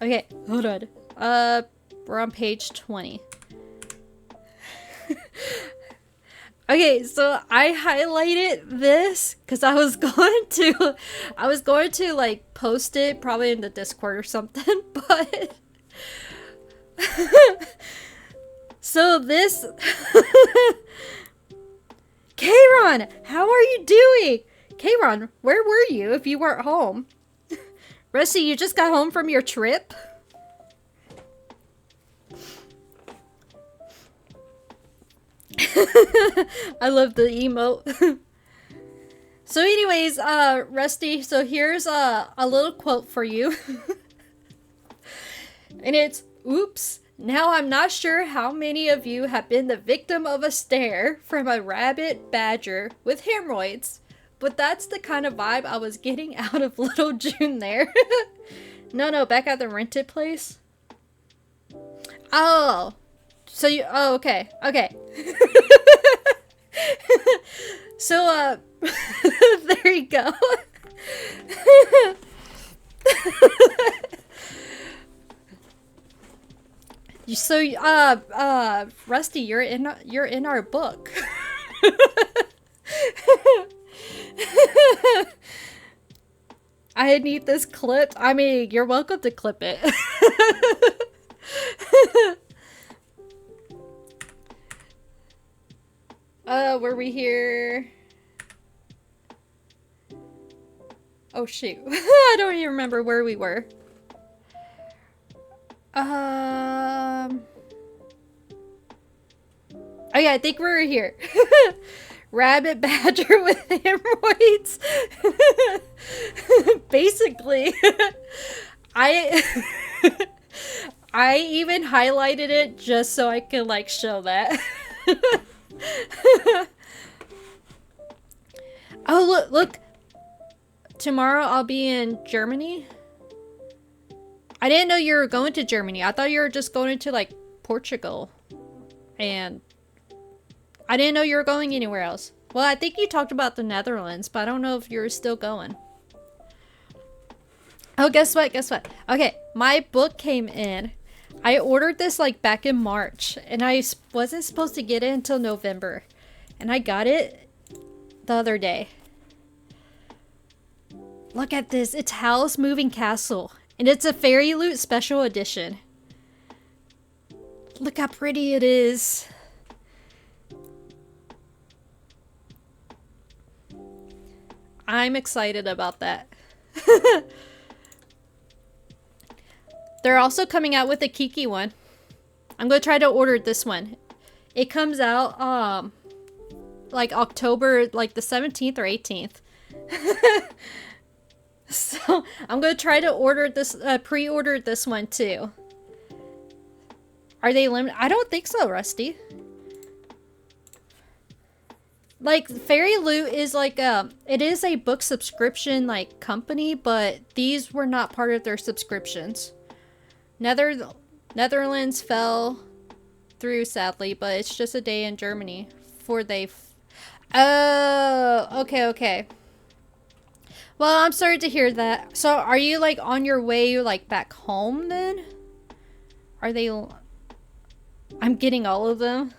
Okay, hold on. We're on page 20. Okay, so I highlighted this because I was going to like post it probably in the Discord or something, but so this Kayron, how are you doing? Kayron, where were you if you weren't home? Rusty, you just got home from your trip? I love the emote. So anyways, Rusty, so here's a little quote for you. And it's, oops, now I'm not sure how many of you have been the victim of a stare from a rabbit badger with hemorrhoids, but that's the kind of vibe I was getting out of little June there. No, back at the rented place. Oh, so you, oh, okay. So, there you go. So, Rusty, you're in our book. I need this clipped. I mean, you're welcome to clip it. Were we here? Oh shoot. I don't even remember where we were. Oh yeah, I think we were here. Rabbit badger with hemorrhoids. Basically. I even highlighted it just so I could like show that. Oh look. Tomorrow I'll be in Germany. I didn't know you were going to Germany. I thought you were just going to like Portugal. And I didn't know you were going anywhere else. Well, I think you talked about the Netherlands, but I don't know if you're still going. Oh, guess what? Guess what? Okay, my book came in. I ordered this like back in March, and I wasn't supposed to get it until November. And I got it the other day. Look at this. It's Howl's Moving Castle. And it's a Fairy Loot Special Edition. Look how pretty it is. I'm excited about that. They're also coming out with a Kiki one. I'm going to try to order this one. It comes out like October, like the 17th or 18th. So I'm going to try to order this, pre-order this one too. Are they limited? I don't think so, Rusty. Like, Fairy Loot is like it is a book subscription like company, but these were not part of their subscriptions. Netherlands fell through sadly, but it's just a day in Germany for they. Oh, okay. Well, I'm sorry to hear that. So, are you like on your way like back home then? Are they? I'm getting all of them.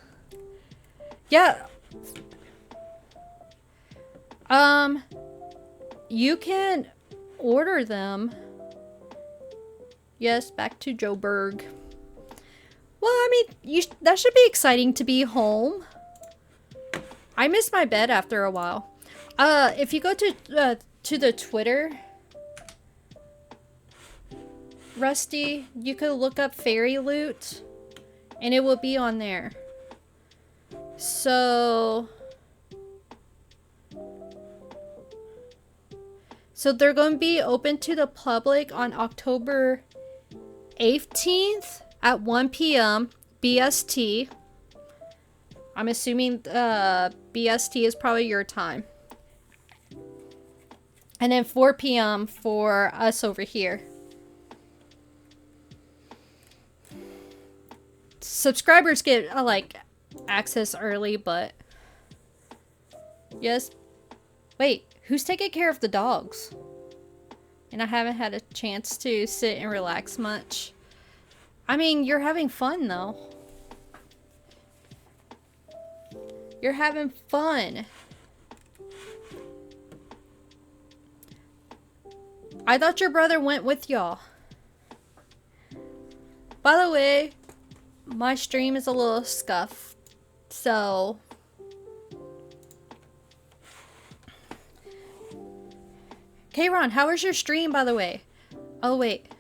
Yeah. You can order them. Yes, back to Joburg. Well, I mean, that should be exciting to be home. I miss my bed after a while. If you go to the Twitter, Rusty, you could look up Fairy Loot, and it will be on there. So they're going to be open to the public on October 18th at 1 p.m. BST. I'm assuming BST is probably your time. And then 4 p.m. for us over here. Subscribers get like access early, but yes. Wait, who's taking care of the dogs? And I haven't had a chance to sit and relax much. I mean, you're having fun though. You're having fun. I thought your brother went with y'all. By the way, my stream is a little scuffed, so K-Ron, how was your stream, by the way? Oh, wait.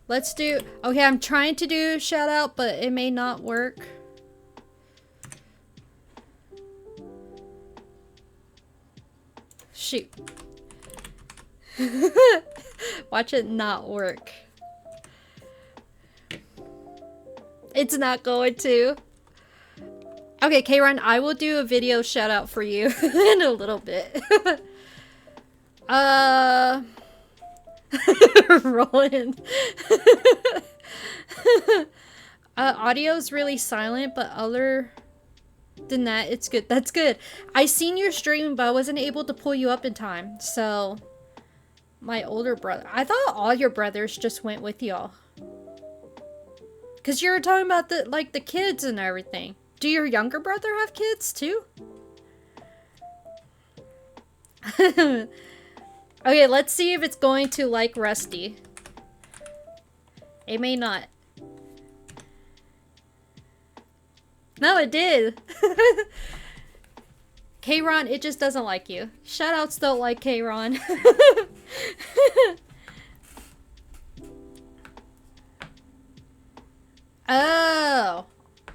Let's do... Okay, I'm trying to do shout out, but it may not work. Shoot. Watch it not work. It's not going to. Okay, K-Ron, I will do a video shout out for you in a little bit. Rolling. Audio's really silent, but other than that, it's good. That's good. I seen your stream, but I wasn't able to pull you up in time. So, my older brother. I thought all your brothers just went with y'all. Because you were talking about the kids and everything. Do your younger brother have kids too? Okay, let's see if it's going to like Rusty. It may not. No, it did. K-Ron, it just doesn't like you. Shoutouts don't like K-Ron. Oh.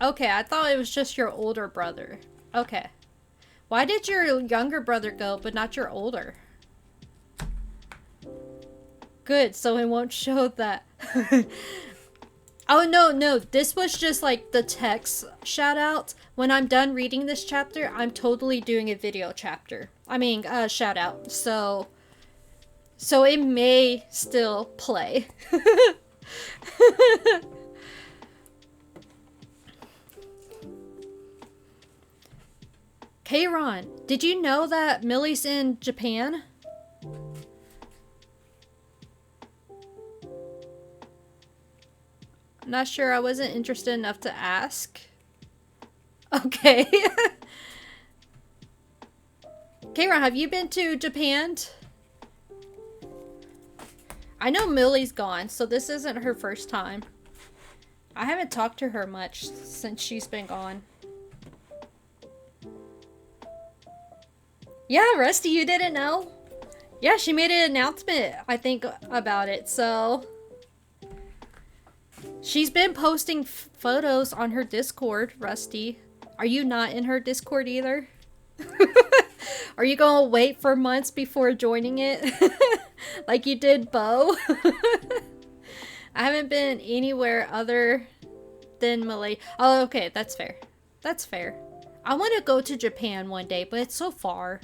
Okay, I thought it was just your older brother. Okay. Why did your younger brother go, but not your older? Good, so it won't show that. Oh, no. This was just like the text shout-out. When I'm done reading this chapter, I'm totally doing a video chapter. I mean, shout-out. So it may still play. K-Ron, did you know that Millie's in Japan? I'm not sure, I wasn't interested enough to ask. Okay. K-Ron, have you been to Japan? I know Millie's gone, so this isn't her first time. I haven't talked to her much since she's been gone. Yeah, Rusty, you didn't know? Yeah, she made an announcement, I think, about it, so... She's been posting photos on her Discord, Rusty. Are you not in her Discord either? Are you gonna wait for months before joining it? Like you did Bo? I haven't been anywhere other than Malaysia. Oh, okay, that's fair. That's fair. I want to go to Japan one day, but it's so far.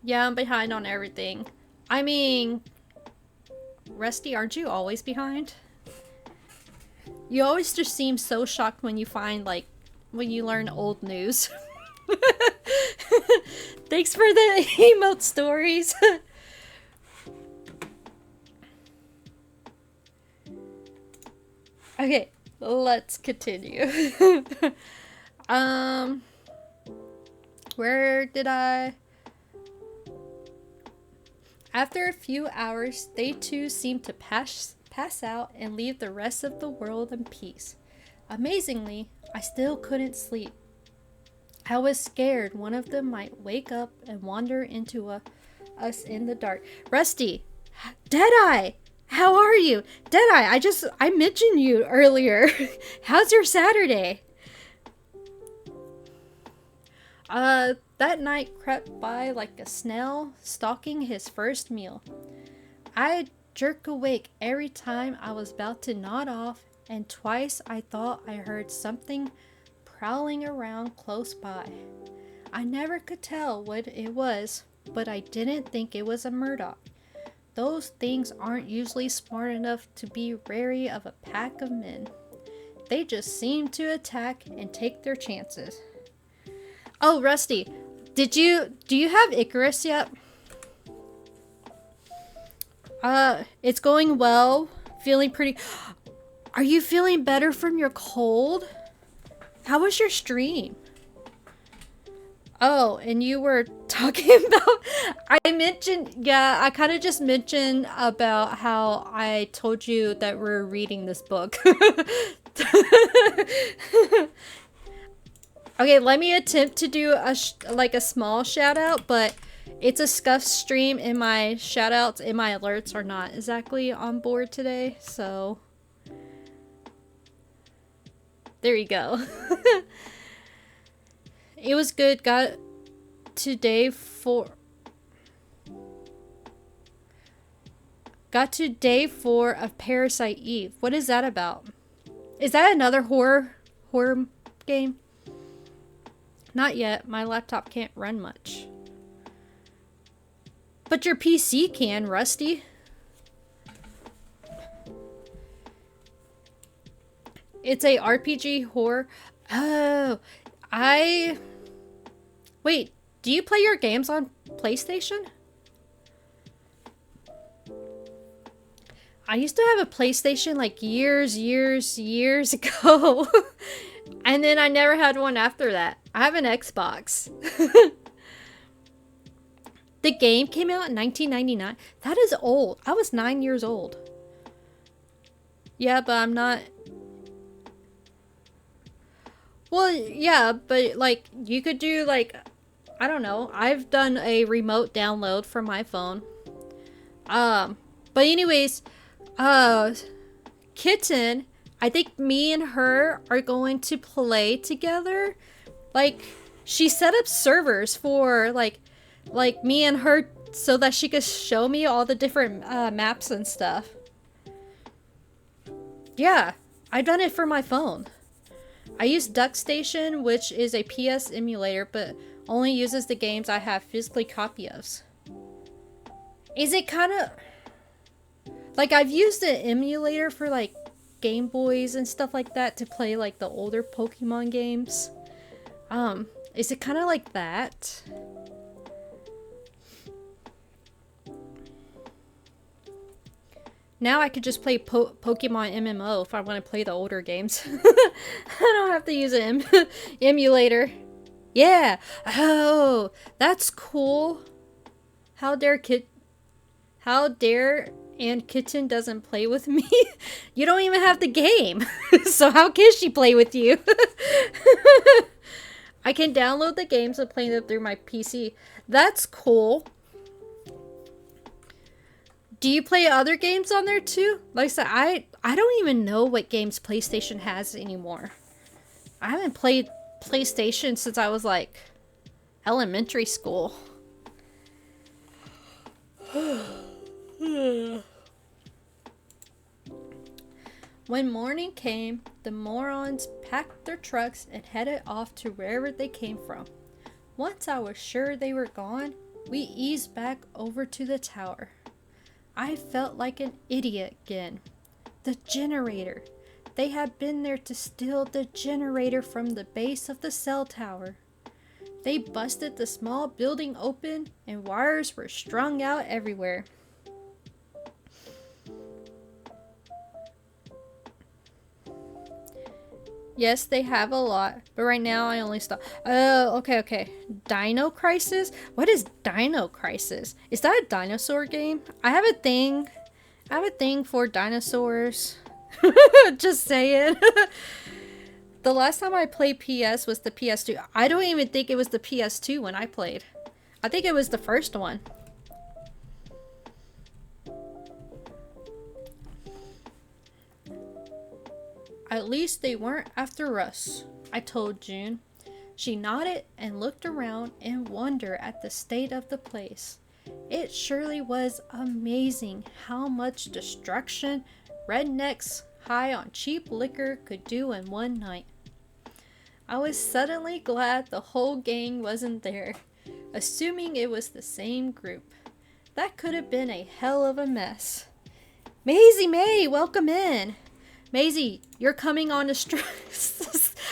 Yeah, I'm behind on everything. I mean... Rusty, aren't you always behind? You always just seem so shocked when you find, like, when you learn old news. Thanks for the emote stories. Okay, let's continue. Where did I... After a few hours, they too seemed to pass out and leave the rest of the world in peace. Amazingly, I still couldn't sleep. I was scared one of them might wake up and wander into us in the dark. Rusty! Deadeye! How are you? Deadeye, I mentioned you earlier. How's your Saturday? That night crept by like a snail stalking his first meal. I'd jerk awake every time I was about to nod off, and twice I thought I heard something prowling around close by. I never could tell what it was, but I didn't think it was a Murdoch. Those things aren't usually smart enough to be wary of a pack of men. They just seem to attack and take their chances. Oh, Rusty, do you have Icarus yet? It's going well. Feeling pretty... Are you feeling better from your cold? How was your stream? Oh, and you were talking about... I kind of just mentioned about how I told you that we're reading this book. Okay, let me attempt to do a small shout out, but it's a scuffed stream and my shout outs and my alerts are not exactly on board today, so there you go. It was good. Got to day 4 of Parasite Eve. What is that about? Is that another horror game? Not yet. My laptop can't run much. But your PC can, Rusty. It's a RPG horror. Oh, Wait, do you play your games on PlayStation? I used to have a PlayStation like years ago. And then I never had one after that. I have an Xbox. The game came out in 1999. That is old. I was 9 years old. Yeah, but I'm not... Well, yeah, but like, you could do like... I don't know. I've done a remote download from my phone. But anyways... Kitten... I think me and her are going to play together. Like, she set up servers for, like me and her so that she could show me all the different maps and stuff. Yeah, I've done it for my phone. I use DuckStation, which is a PS emulator, but only uses the games I have physically copy of. Is it kind of... Like, I've used an emulator for, like, Game Boys and stuff like that to play like the older Pokemon games. Is it kind of like that? Now I could just play Pokemon MMO if I want to play the older games. I don't have to use an emulator. Yeah. Oh, that's cool. How dare and Kitten doesn't play with me? You don't even have the game. So how can she play with you? I can download the games and play them through my PC. That's cool. Do you play other games on there too? Like I said, I don't even know what games PlayStation has anymore. I haven't played PlayStation since I was like elementary school. When morning came, the morons packed their trucks and headed off to wherever they came from. Once I was sure they were gone, we eased back over to the tower. I felt like an idiot again. The generator. They had been there to steal the generator from the base of the cell tower. They busted the small building open and wires were strung out everywhere. Yes, they have a lot, but right now I only stop. Oh, okay. Dino Crisis? What is Dino Crisis? Is that a dinosaur game? I have a thing for dinosaurs. Just saying. The last time I played PS was the PS2. I don't even think it was the PS2 when I played. I think it was the first one. At least they weren't after us, I told June. She nodded and looked around in wonder at the state of the place. It surely was amazing how much destruction rednecks high on cheap liquor could do in one night. I was suddenly glad the whole gang wasn't there, assuming it was the same group. That could have been a hell of a mess. Maisie May, welcome in. Maisie, you're coming on a stream.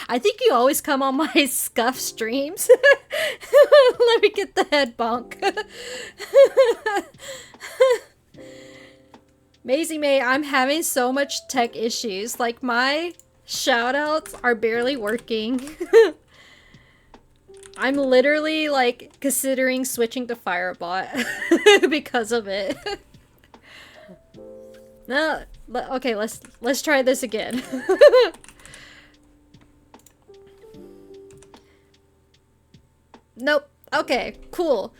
I think you always come on my scuff streams. Let me get the head bonk. Maisie May, I'm having so much tech issues. Like, my shoutouts are barely working. I'm literally, like, considering switching to Firebot because of it. No. Okay, let's try this again. Nope. Okay, cool.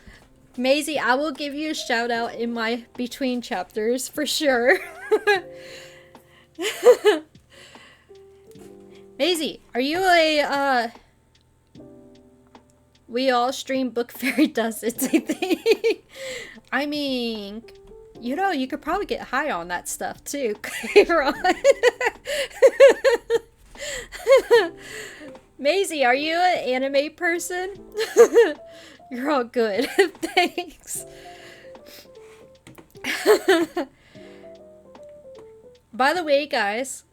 Maisie, I will give you a shout out in my between chapters for sure. Maisie, are you a we all stream Book Fairy Does It, I think. I mean, you know, you could probably get high on that stuff too, Ron. Maisie, are you an anime person? You're all good. Thanks. By the way, guys,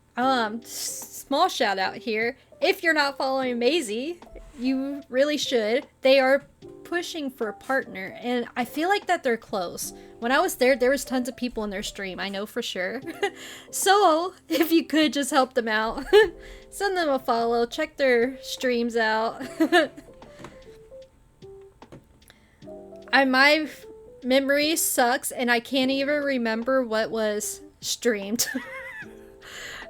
small shout out here. If you're not following Maisie, you really should. They are pushing for a partner, and I feel like that they're close. When I was there was tons of people in their stream, I know for sure. So, if you could just help them out, send them a follow, check their streams out. My memory sucks, and I can't even remember what was streamed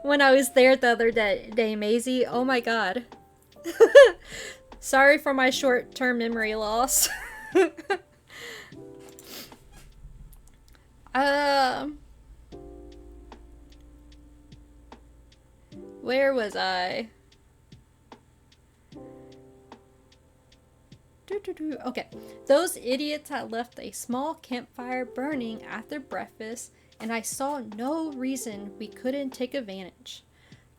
when I was there the other day, Maisie. Oh my god. Sorry for my short-term memory loss. Where was I? Okay, those idiots had left a small campfire burning after breakfast, and I saw no reason we couldn't take advantage.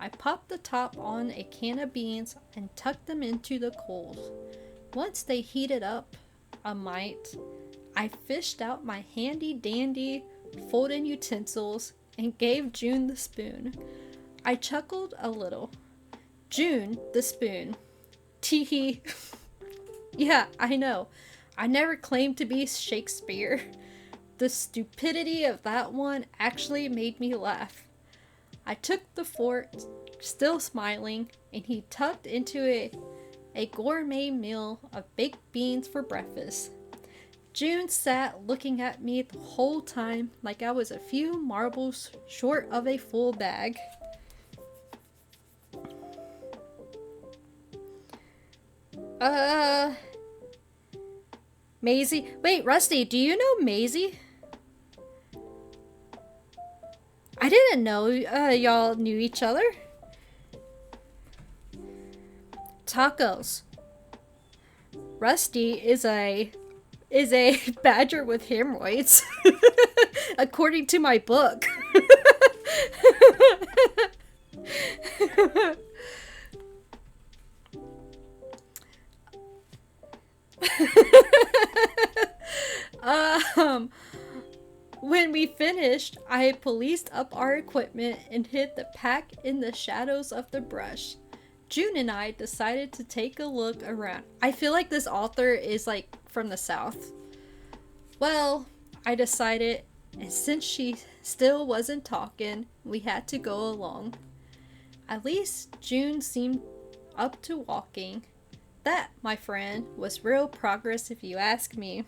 I popped the top on a can of beans and tucked them into the coals. Once they heated up a mite, I fished out my handy dandy folding utensils and gave June the spoon. I chuckled a little. June the spoon. Teehee. Yeah, I know. I never claimed to be Shakespeare. The stupidity of that one actually made me laugh. I took the fork, still smiling, and he tucked into it a gourmet meal of baked beans for breakfast. June sat looking at me the whole time like I was a few marbles short of a full bag. Maisie? Wait, Rusty, do you know Maisie? I didn't know y'all knew each other. Tacos. Rusty is a badger with hemorrhoids, according to my book. When we finished, I policed up our equipment and hid the pack in the shadows of the brush. June and I decided to take a look around. I feel like this author is like from the South. Well, I decided, and since she still wasn't talking, we had to go along. At least June seemed up to walking. That, my friend, was real progress if you ask me.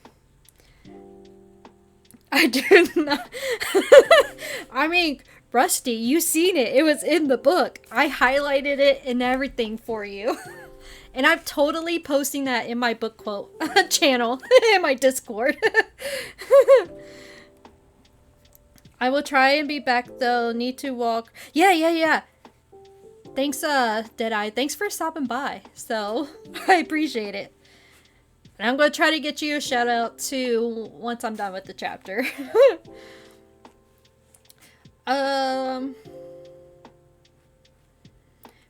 I do not. I mean, Rusty, you seen it. It was in the book. I highlighted it and everything for you. And I'm totally posting that in my book quote channel in my Discord. I will try and be back though. Need to walk. Yeah. Thanks, Deadeye. Thanks for stopping by. So, I appreciate it. And I'm going to try to get you a shout out too once I'm done with the chapter.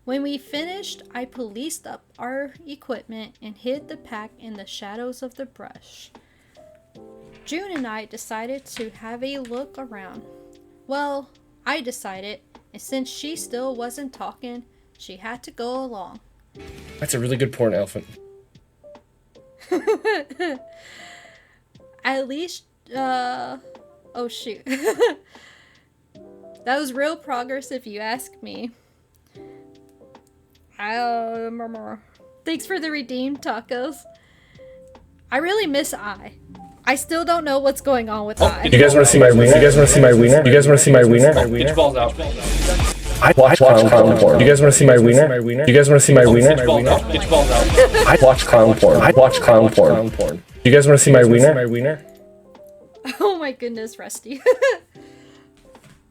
When we finished, I policed up our equipment and hid the pack in the shadows of the brush. June and I decided to have a look around. Well, I decided, and since she still wasn't talking, she had to go along. That's a really good porn elephant. At least, oh shoot. That was real progress if you ask me. Thanks for the redeemed tacos. I really miss I. I still don't know what's going on with I. You guys want to see my wiener? You guys want to see my wiener? You guys want to see my wiener? Get your balls out. I watch clown porn. You guys want to see my wiener? You guys want to see my wiener? Get your balls out. I watch clown porn. I watch clown porn. You guys want to see my wiener? Oh my goodness, Rusty.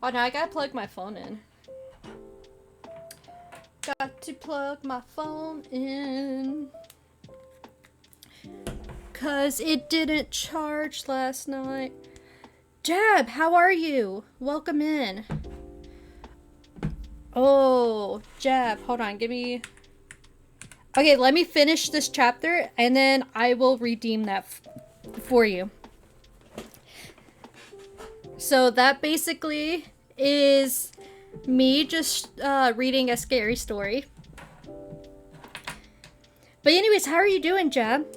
Oh no, I gotta plug my phone in. Got to plug my phone in. 'Cause it didn't charge last night. Jab, how are you? Welcome in. Oh, Jab, hold on, give me... Okay, let me finish this chapter, and then I will redeem that for you. So that basically is me just reading a scary story. But anyways, how are you doing, Jab?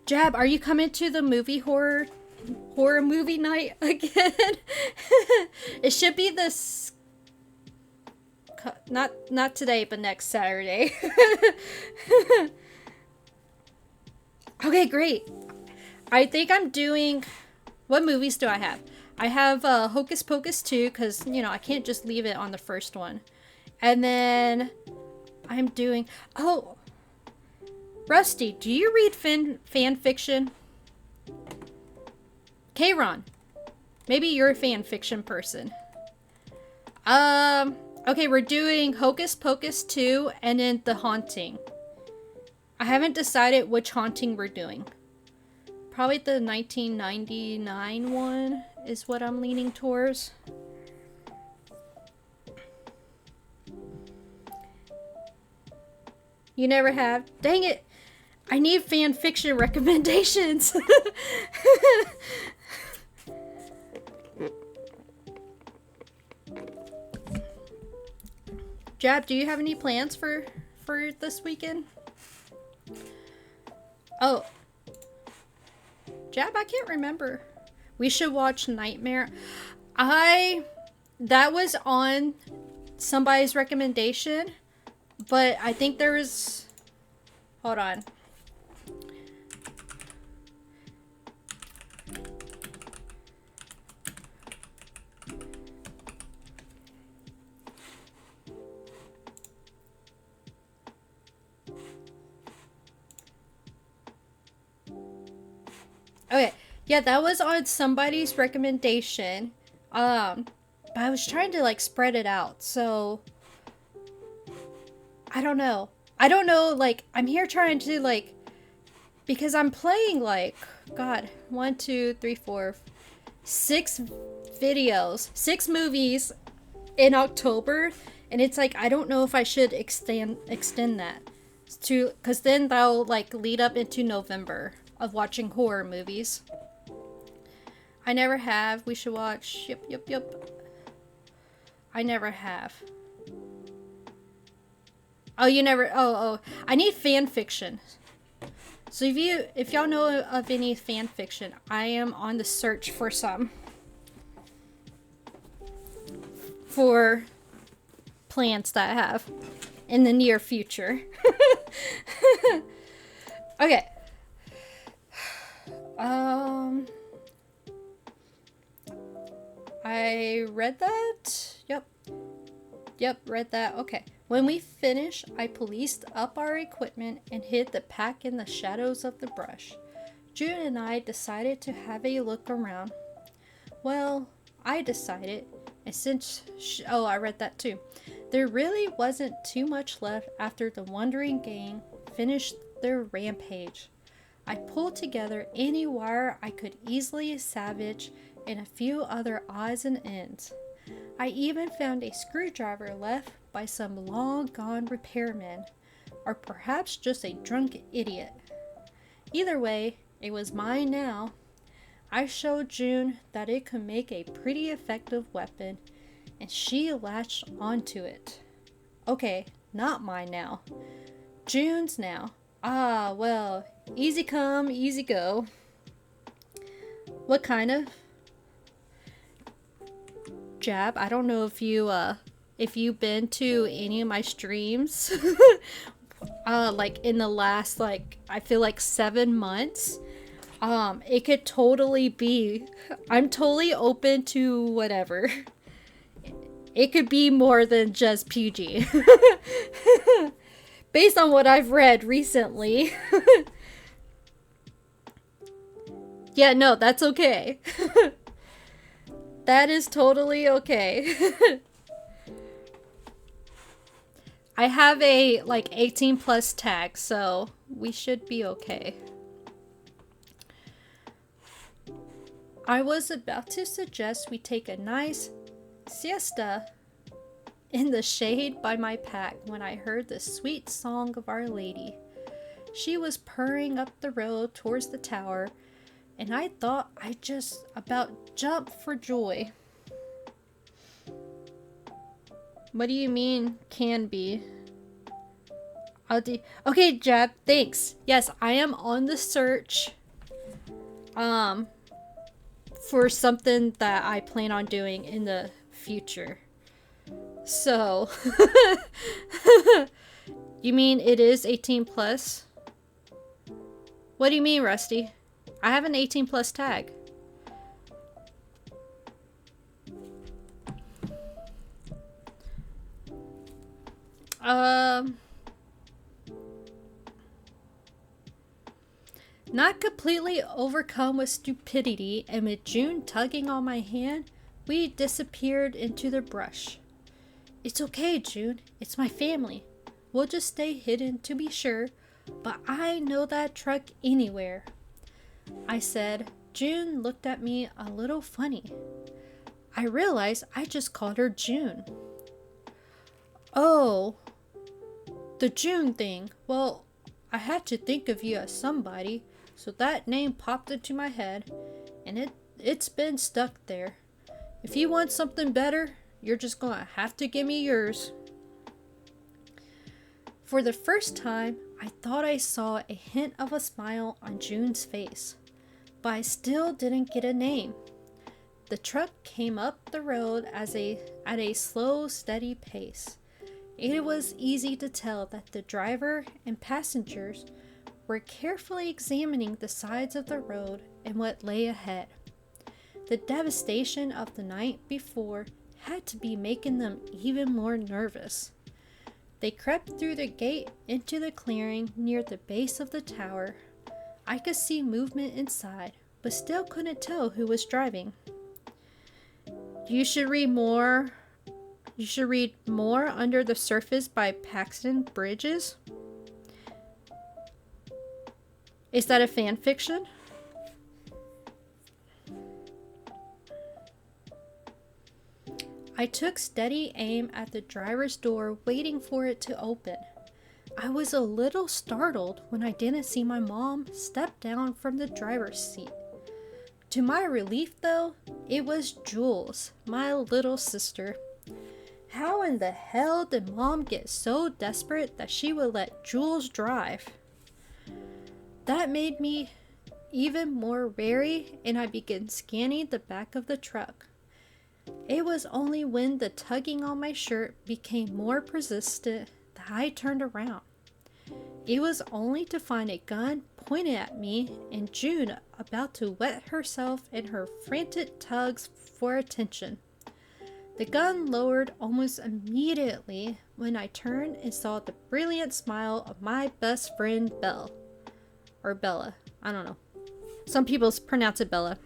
Jab, are you coming to the horror movie night again? It should be this, not today, but next Saturday. Okay, great. I think I'm doing, what movies do I have? I have Hocus Pocus 2, because, you know, I can't just leave it on the first one. And then I'm doing, oh, Rusty, do you read fan fiction? Kayron, maybe you're a fan fiction person. Okay, we're doing Hocus Pocus 2 and then The Haunting. I haven't decided which haunting we're doing. Probably the 1999 one is what I'm leaning towards. You never have? Dang it! I need fan fiction recommendations. Jab, do you have any plans for this weekend? Oh. Jab, I can't remember. We should watch Nightmare. That was on somebody's recommendation, but I think there was, hold on. Okay, yeah, that was on somebody's recommendation. But I was trying to like spread it out, so I don't know. Like, I'm here trying to like, because I'm playing like, God, 1, 2, 3, 4, 6 videos, 6 movies in October, and it's like, I don't know if I should extend that to, because then that'll like lead up into November of watching horror movies. I never have. We should watch. Yep. I never have. Oh, you never. Oh. I need fan fiction. So if y'all know of any fan fiction, I am on the search for some. For plans that I have in the near future. Okay. I read that. Yep, read that. Okay. When we finished, I policed up our equipment and hid the pack in the shadows of the brush. June and I decided to have a look around. Well, I decided, and since I read that too. There really wasn't too much left after the wandering gang finished their rampage. I pulled together any wire I could easily salvage and a few other odds and ends. I even found a screwdriver left by some long-gone repairman, or perhaps just a drunk idiot. Either way, it was mine now. I showed June that it could make a pretty effective weapon, and she latched onto it. Okay, not mine now. June's now. Ah, well, easy come, easy go. What kind of? Jab, I don't know if you've been to any of my streams like in the last, like, I feel like 7 months. It could totally be, I'm totally open to whatever. It could be more than just PG. Based on what I've read recently. Yeah, no, that's okay. That is totally okay. I have a like 18 plus tag, so we should be okay. I was about to suggest we take a nice siesta in the shade by my pack when I heard the sweet song of Our Lady. She was purring up the road towards the tower, and I thought I just about jumped for joy. What do you mean, can be? Okay, Jeb, thanks. Yes, I am on the search for something that I plan on doing in the future. So, you mean it is 18 plus? What do you mean, Rusty? I have an 18 plus tag. Not completely overcome with stupidity, and with June tugging on my hand, we disappeared into the brush. It's okay, June. It's my family. We'll just stay hidden to be sure, but I know that truck anywhere, I said. June looked at me a little funny. I realized I just called her June. Oh, the June thing. Well, I had to think of you as somebody, so that name popped into my head, and it's been stuck there. If you want something better, you're just gonna have to give me yours. For the first time, I thought I saw a hint of a smile on June's face, but I still didn't get a name. The truck came up the road at a slow, steady pace. It was easy to tell that the driver and passengers were carefully examining the sides of the road and what lay ahead. The devastation of the night before had to be making them even more nervous. They crept through the gate into the clearing near the base of the tower. I could see movement inside, but still couldn't tell who was driving. You should read more Under the Surface by Paxton Bridges. Is that a fan fiction? I took steady aim at the driver's door, waiting for it to open. I was a little startled when I didn't see my mom step down from the driver's seat. To my relief, though, it was Jules, my little sister. How in the hell did Mom get so desperate that she would let Jules drive? That made me even more wary, and I began scanning the back of the truck. It was only when the tugging on my shirt became more persistent that I turned around. It was only to find a gun pointed at me and June about to wet herself in her frantic tugs for attention. The gun lowered almost immediately when I turned and saw the brilliant smile of my best friend Belle. Or Bella. I don't know. Some people pronounce it Bella.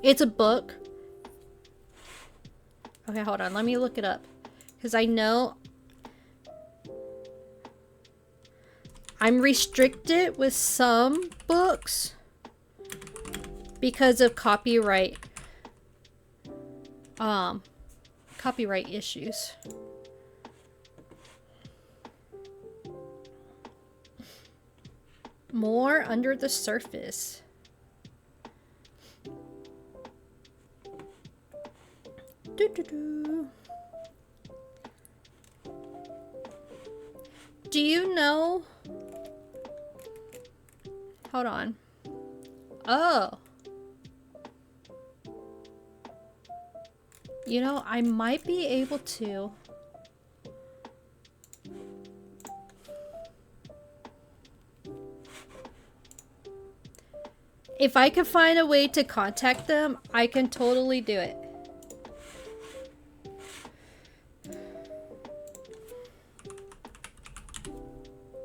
It's a book. Okay, hold on. Let me look it up. Because I know I'm restricted with some books because of copyright issues. More Under the Surface. Do you know? Hold on. Oh. You know, I might be able to. If I can find a way to contact them, I can totally do it.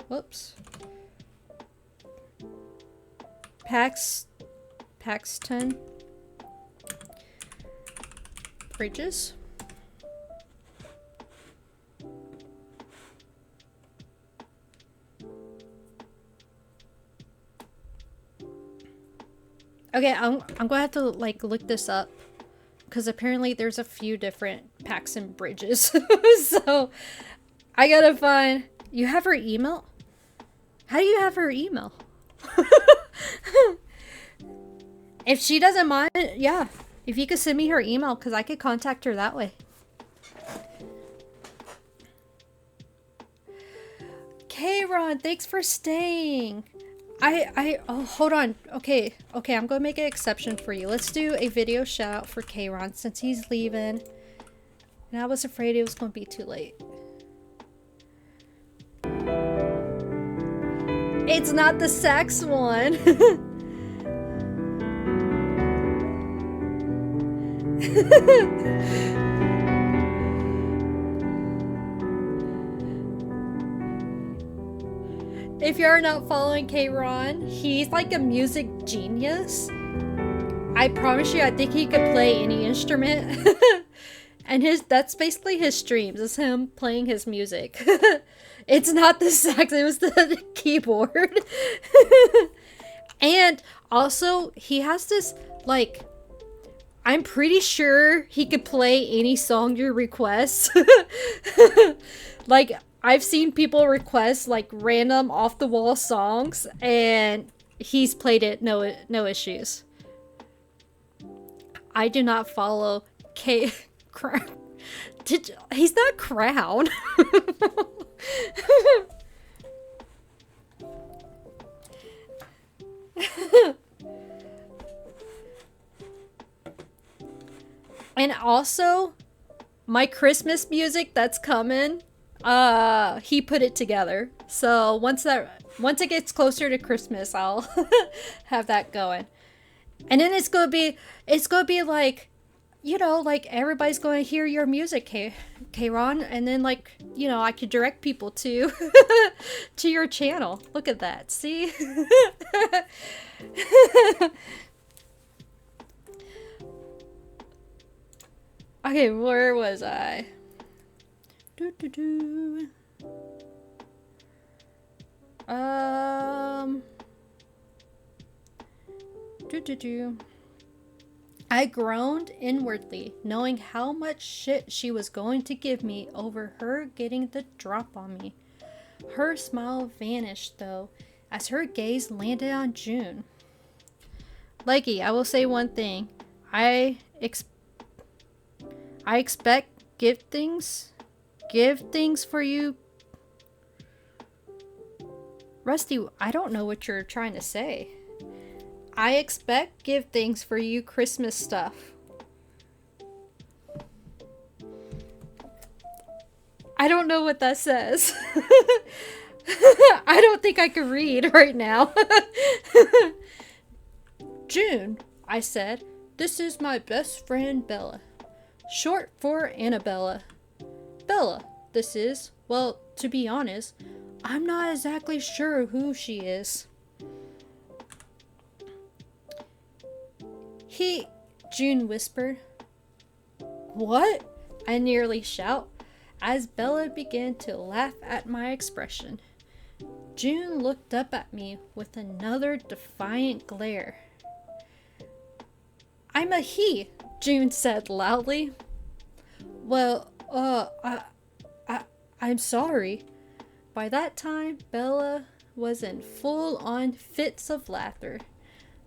Whoops. Paxton Bridges. Okay, I'm gonna have to like look this up because apparently there's a few different Paxton Bridges. So I gotta find. You have her email? How do you have her email? If she doesn't mind, yeah. If you could send me her email, because I could contact her that way. Kayron, thanks for staying. Oh, hold on. Okay, I'm gonna make an exception for you. Let's do a video shout out for Kayron since he's leaving. And I was afraid it was gonna be too late. It's not the sax one. If you're not following Kayron, he's like a music genius. I promise you, I think he could play any instrument. And that's basically his streams, is him playing his music. It's not the sax, it was the keyboard. And also, he has this, like, I'm pretty sure he could play any song you request. Like, I've seen people request, like, random off-the-wall songs, and he's played it, no issues. I do not follow Crown. He's not Crown. And also, my Christmas music that's coming, he put it together. So once it gets closer to Christmas, I'll have that going. And then it's gonna be like, you know, like everybody's going to hear your music, Kayron, and then, like, you know, I could direct people to to your channel. Look at that, see? Okay, where was I? I groaned inwardly, knowing how much shit she was going to give me over her getting the drop on me. Her smile vanished, though, as her gaze landed on June. Leggy, I will say one thing. I expect give things for you. Rusty, I don't know what you're trying to say. I expect give things for you Christmas stuff. I don't know what that says. I don't think I can read right now. June, I said, this is my best friend Bella. Short for Annabella. Bella, this is, well, to be honest, I'm not exactly sure who she is. June whispered. What? I nearly shout, as Bella began to laugh at my expression. June looked up at me with another defiant glare. I'm a he, June said loudly. Well, I'm sorry. By that time, Bella was in full-on fits of laughter.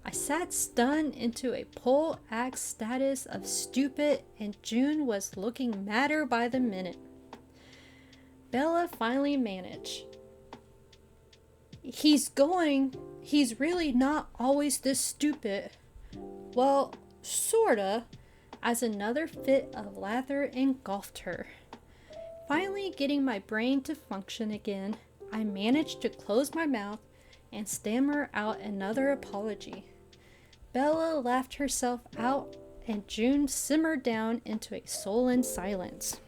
I sat stunned into a pole-axe status of stupid, and June was looking madder by the minute. Bella finally managed. He's really not always this stupid. Well, sorta, as another fit of laughter engulfed her. Finally getting my brain to function again, I managed to close my mouth and stammer out another apology. Bella laughed herself out, and June simmered down into a sullen silence.